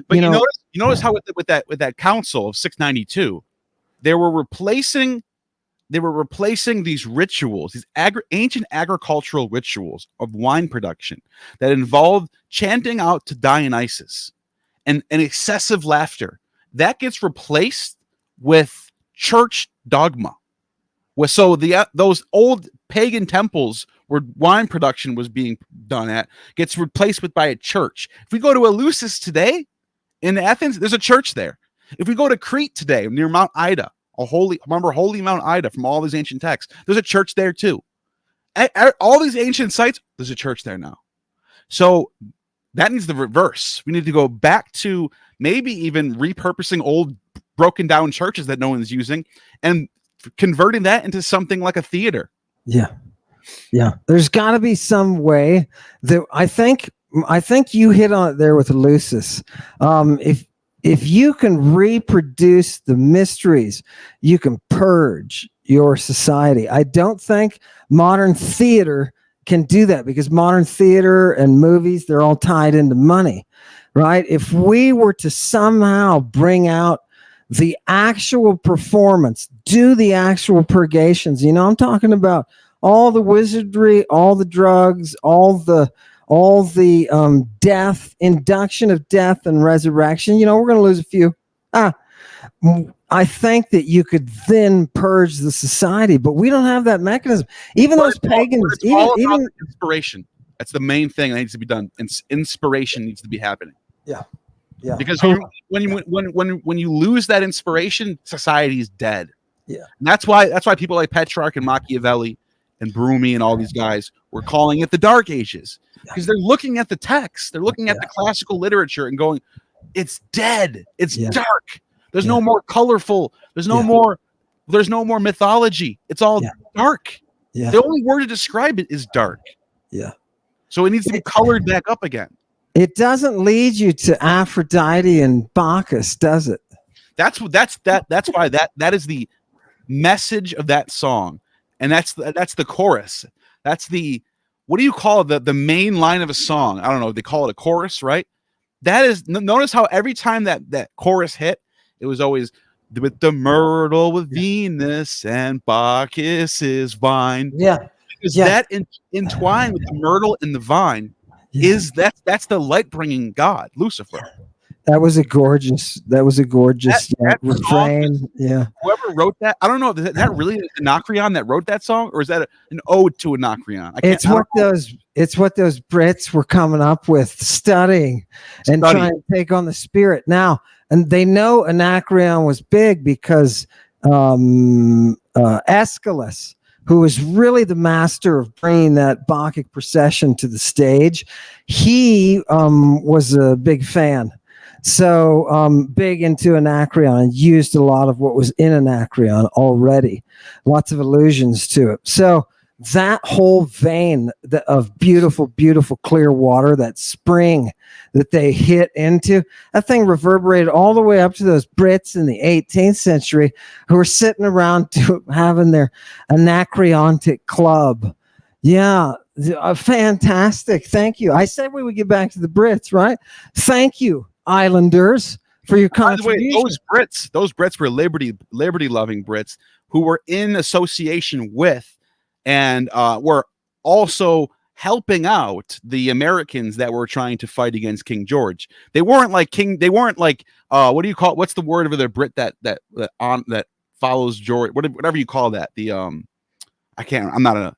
notice how with that council of 692, they were replacing these rituals, these ancient agricultural rituals of wine production that involved chanting out to Dionysus and excessive laughter. That gets replaced with church dogma. So those old pagan temples where wine production was being done at gets replaced by a church. If we go to Eleusis today in Athens, there's a church there. If we go to Crete today near Mount Ida, holy Mount Ida from all these ancient texts, there's a church there too. At all these ancient sites, there's a church there now. So that needs the reverse. We need to go back to maybe even repurposing old broken down churches that no one's using and converting that into something like a theater. Yeah. There's got to be some way that I think you hit on it there with Eleusis. If you can reproduce the mysteries, you can purge your society. I don't think modern theater can do that, because modern theater and movies, they're all tied into money, right? If we were to somehow bring out the actual performance, do the actual purgations, I'm talking about all the wizardry, all the drugs, all the death, induction of death and resurrection. We're going to lose a few. I think that you could then purge the society, but we don't have that mechanism. Even those pagans, even inspiration. That's the main thing that needs to be done. Inspiration needs to be happening. Yeah. Because when you lose that inspiration, society is dead. Yeah. And that's why people like Petrarch and Machiavelli and Brumi and all these guys were calling it the Dark Ages, because they're looking at the text, they're looking at the classical literature and going, it's dead, it's dark. There's no more colorful. There's no more mythology. It's all dark. Yeah. The only word to describe it is dark. Yeah. So it needs to be colored back up again. It doesn't lead you to Aphrodite and Bacchus, does it? That's why that is the message of that song, and that's the chorus. That's the, what do you call it? The main line of a song? I don't know. They call it a chorus, right? That is. Notice how every time that chorus hit, it was always with the myrtle with Venus and Bacchus's vine. Yeah, because that entwined with the myrtle and the vine is that's the light bringing God, Lucifer. That was a gorgeous that refrain. Song, yeah. Whoever wrote that, I don't know. Is that really Anacreon that wrote that song, or is that an ode to Anacreon? It's what those Brits were coming up with, studying and trying to take on the spirit now. And they know Anacreon was big because Aeschylus, who was really the master of bringing that Bacchic procession to the stage, he was a big fan. So big into Anacreon and used a lot of what was in Anacreon already. Lots of allusions to it. So that whole vein of beautiful, beautiful clear water, that spring that they hit into, that thing reverberated all the way up to those Brits in the 18th century who were sitting around having their Anacreontic club. Yeah, fantastic. Thank you. I said we would get back to the Brits, right? Thank you, Islanders, for your contribution. By the way, those Brits were liberty-loving Brits who were in association with and were also helping out the Americans that were trying to fight against King George. They weren't like what do you call it? What's the word of the Brit that follows George? Whatever you call that. The I'm not an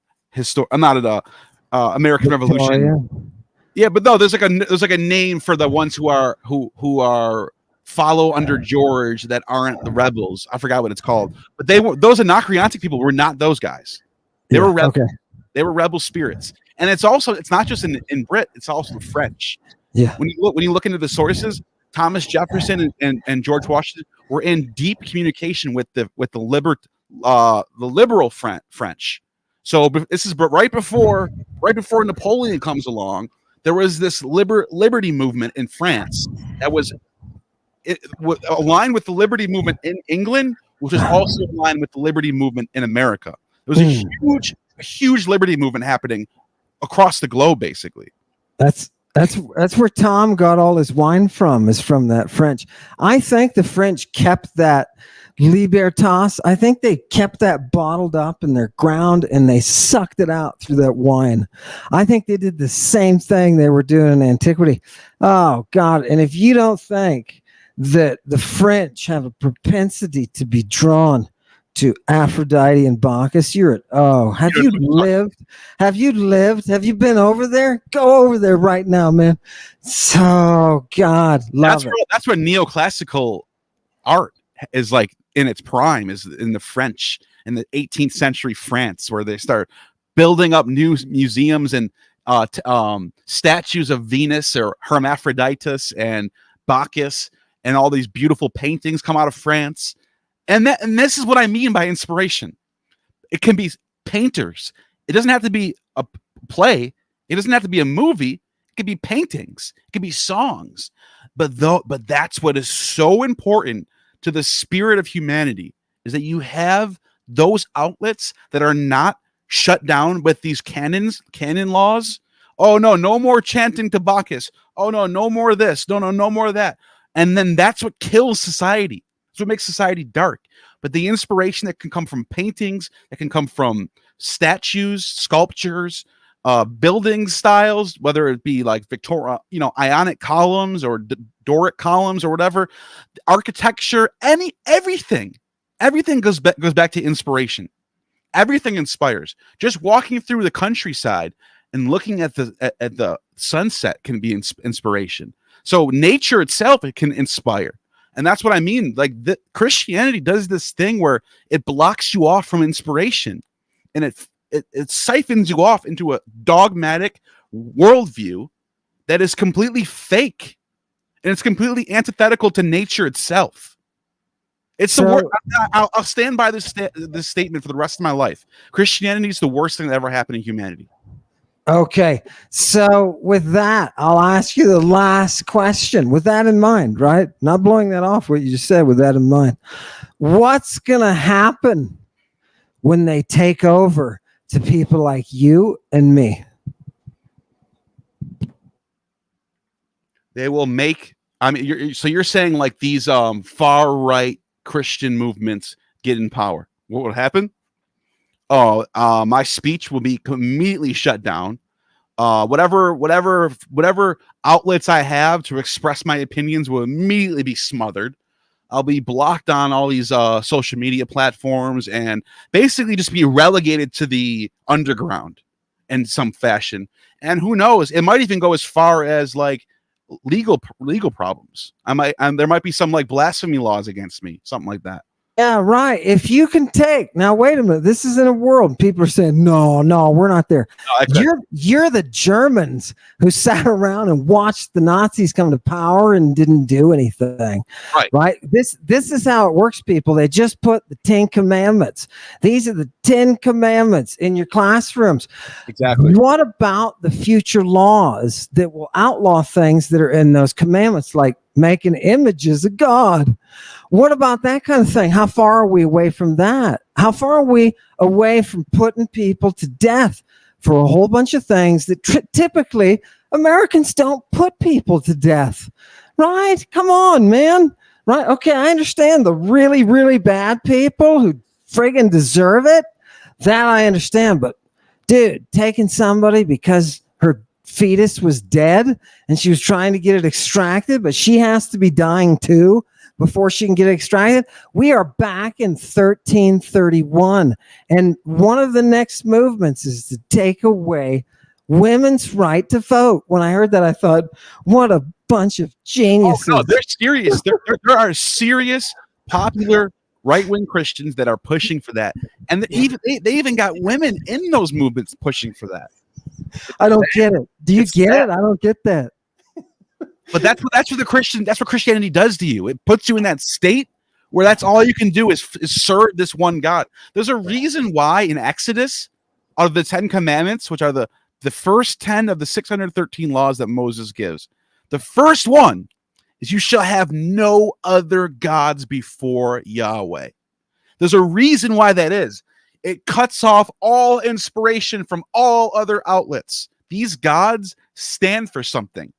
American Revolution. Yeah, but no, there's like a name for the ones who are follow under George that aren't the rebels. I forgot what it's called. But those Anacreontic people were not those guys. They were rebels. Okay. They were rebel spirits. And it's not just in Brit, it's also French. Yeah. When you look into the sources, Thomas Jefferson and George Washington were in deep communication with the liberal French. So this is right before Napoleon comes along. There was this liberty movement in France that was aligned with the liberty movement in England, which is also aligned with the liberty movement in America. There was a huge liberty movement happening across the globe, basically. That's where Tom got all his wine from, is from that French. I think the French kept that libertas. I think they kept that bottled up in their ground and they sucked it out through that wine. I think they did the same thing they were doing in antiquity. Oh, God. And if you don't think that the French have a propensity to be drawn to Aphrodite and Bacchus, have you lived? Have you been over there? Go over there right now, man. So, God, love it. That's where neoclassical art is like in its prime, is in the French, in the 18th century France, where they start building up new museums and statues of Venus or Hermaphroditus and Bacchus, and all these beautiful paintings come out of France. And this is what I mean by inspiration. It can be painters. It doesn't have to be a play. It doesn't have to be a movie. It can be paintings. It can be songs. But that's what is so important to the spirit of humanity, is that you have those outlets that are not shut down with these canon laws. Oh no more chanting to Bacchus. Oh no more of this. No more of that. And then that's what kills society. That's what makes society dark. But the inspiration that can come from paintings, that can come from statues, sculptures, building styles, whether it be like Ionic columns or Doric columns or whatever, architecture, everything goes back to inspiration. Everything inspires. Just walking through the countryside and looking at the sunset can be inspiration. So nature itself, it can inspire. And that's what I mean. Like Christianity does this thing where it blocks you off from inspiration, and it siphons you off into a dogmatic worldview that is completely fake, and it's completely antithetical to nature itself. It's the worst. I'll stand by this statement for the rest of my life. Christianity is the worst thing that ever happened to humanity. Okay. So with that, I'll ask you the last question with that in mind, right? Not blowing that off what you just said with that in mind. What's going to happen when they take over to people like you and me? They will make, I mean, you're saying like these far right Christian movements get in power. What will happen? Oh, my speech will be immediately shut down. Whatever outlets I have to express my opinions will immediately be smothered. I'll be blocked on all these social media platforms and basically just be relegated to the underground in some fashion. And who knows? It might even go as far as like legal problems. There might be some like blasphemy laws against me, something like that. Yeah, right. If you can take now, wait a minute. This is in a world. People are saying, no, we're not there. No, you're the Germans who sat around and watched the Nazis come to power and didn't do anything. Right. This is how it works, people. They just put the 10 Commandments. These are the 10 Commandments in your classrooms. Exactly. What about the future laws that will outlaw things that are in those commandments, like making images of God? What about that kind of thing? How far are we away from that? How far are we away from putting people to death for a whole bunch of things that typically Americans don't put people to death? Right? Come on, man. Right? Okay, I understand the really, really bad people who friggin' deserve it. That I understand. But, dude, taking somebody because her fetus was dead and she was trying to get it extracted, but she has to be dying too before she can get extracted. We are back in 1331. And one of the next movements is to take away women's right to vote. When I heard that, I thought, what a bunch of geniuses. Oh, no, they're serious. There are serious, popular right-wing Christians that are pushing for that. And they even got women in those movements pushing for that. I don't get it. Do you get it? I don't get that. But that's what Christianity does to you. It puts you in that state where that's all you can do is serve this one God. There's a reason why in Exodus, out of the 10 Commandments, which are the first 10 of the 613 laws that Moses gives, the first one is you shall have no other gods before Yahweh. There's a reason why that is. It cuts off all inspiration from all other outlets. These gods stand for something.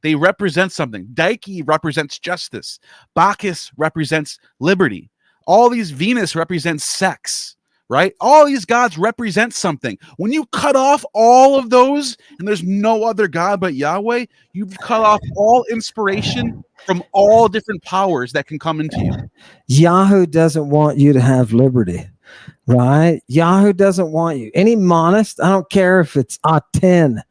They represent something. Dike represents justice. Bacchus represents liberty. All these Venus represents sex, right? All these gods represent something. When you cut off all of those and there's no other God but Yahweh, you've cut off all inspiration from all different powers that can come into you. Yahoo doesn't want you to have liberty, right? Yahoo doesn't want you. Any monist, I don't care if it's Aten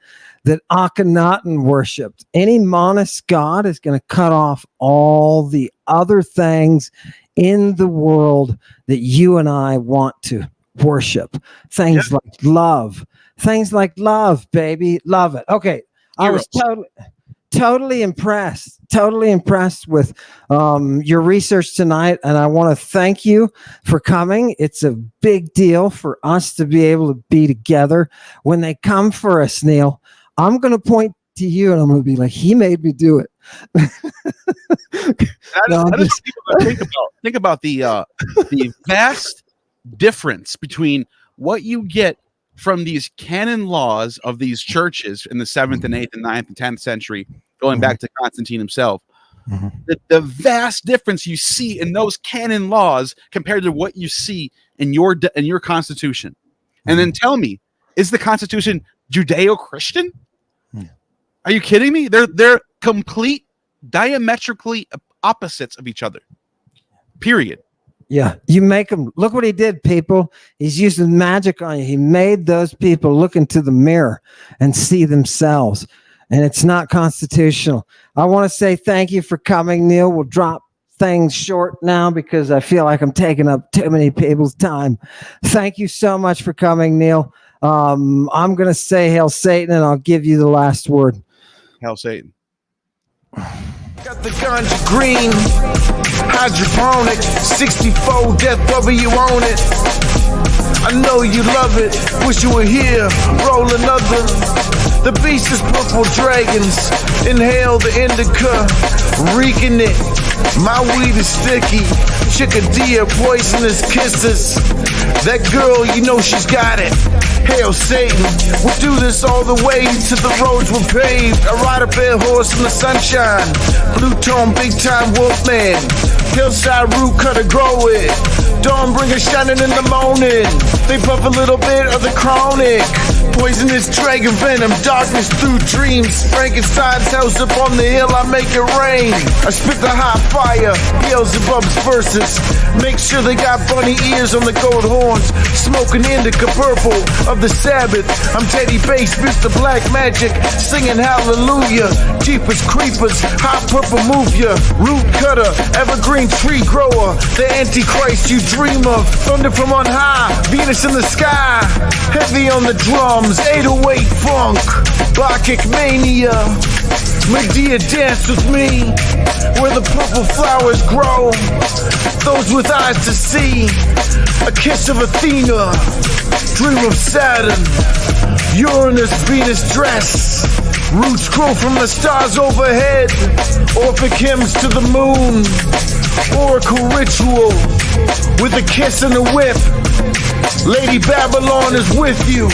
that Akhenaten worshipped. Any monist god is going to cut off all the other things in the world that you and I want to worship. Things like love. Things like love, baby. Love it. Okay. I was totally impressed with your research tonight, and I want to thank you for coming. It's a big deal for us to be able to be together. When they come for us, Neil, I'm going to point to you and I'm going to be like, he made me do it. Think about the vast difference between what you get from these canon laws of these churches in the 7th and 8th and 9th and 10th century, going back to Constantine himself. The vast difference you see in those canon laws compared to what you see in your Constitution. And then tell me, is the Constitution Judeo-Christian? Are you kidding me? They're complete diametrically opposites of each other. Period. Yeah, you make them look what he did, people. He's using magic on you. He made those people look into the mirror and see themselves, and it's not constitutional. I want to say thank you for coming, Neil. We'll drop things short now because I feel like I'm taking up too many people's time. Thank you so much for coming, Neil. I'm going to say Hail Satan, and I'll give you the last word. Hail Satan. Got the ganja green, hydroponic, 64 death whether you own it. I know you love it, wish you were here, roll another. purple dragons. Inhale the indica, reeking it. My weed is sticky. Chickadee, poisonous kisses. That girl, you know she's got it. Hail Satan, we'll do this all the way to the roads were paved. I ride a bare horse in the sunshine. Blue tone, big time wolfman. Hillside root cutter, grow it. Dawn bringer shining in the morning. They puff a little bit of the chronic. Poisonous dragon venom, darkness through dreams. Frankenstein's house up on the hill, I make it rain. I spit the hot fire, Beelzebub's verses. Make sure they got bunny ears on the gold horns. Smoking indica purple of the Sabbath. I'm Teddy Bass, Mr. Black Magic. Singing hallelujah. Jeepers creepers, hot purple move ya. Root cutter, evergreen tree grower. The Antichrist you dream of. Thunder from on high, Venus in the sky. Heavy on the drums, 808 funk. Bacchic mania. Medea dance with me. Where the purple flowers grow. Those with eyes to see. A kiss of Athena. Dream of Saturn. Uranus, Venus dress. Roots grow from the stars overhead. Orphic hymns to the moon. Oracle ritual. With a kiss and a whip. Lady Babylon is with you.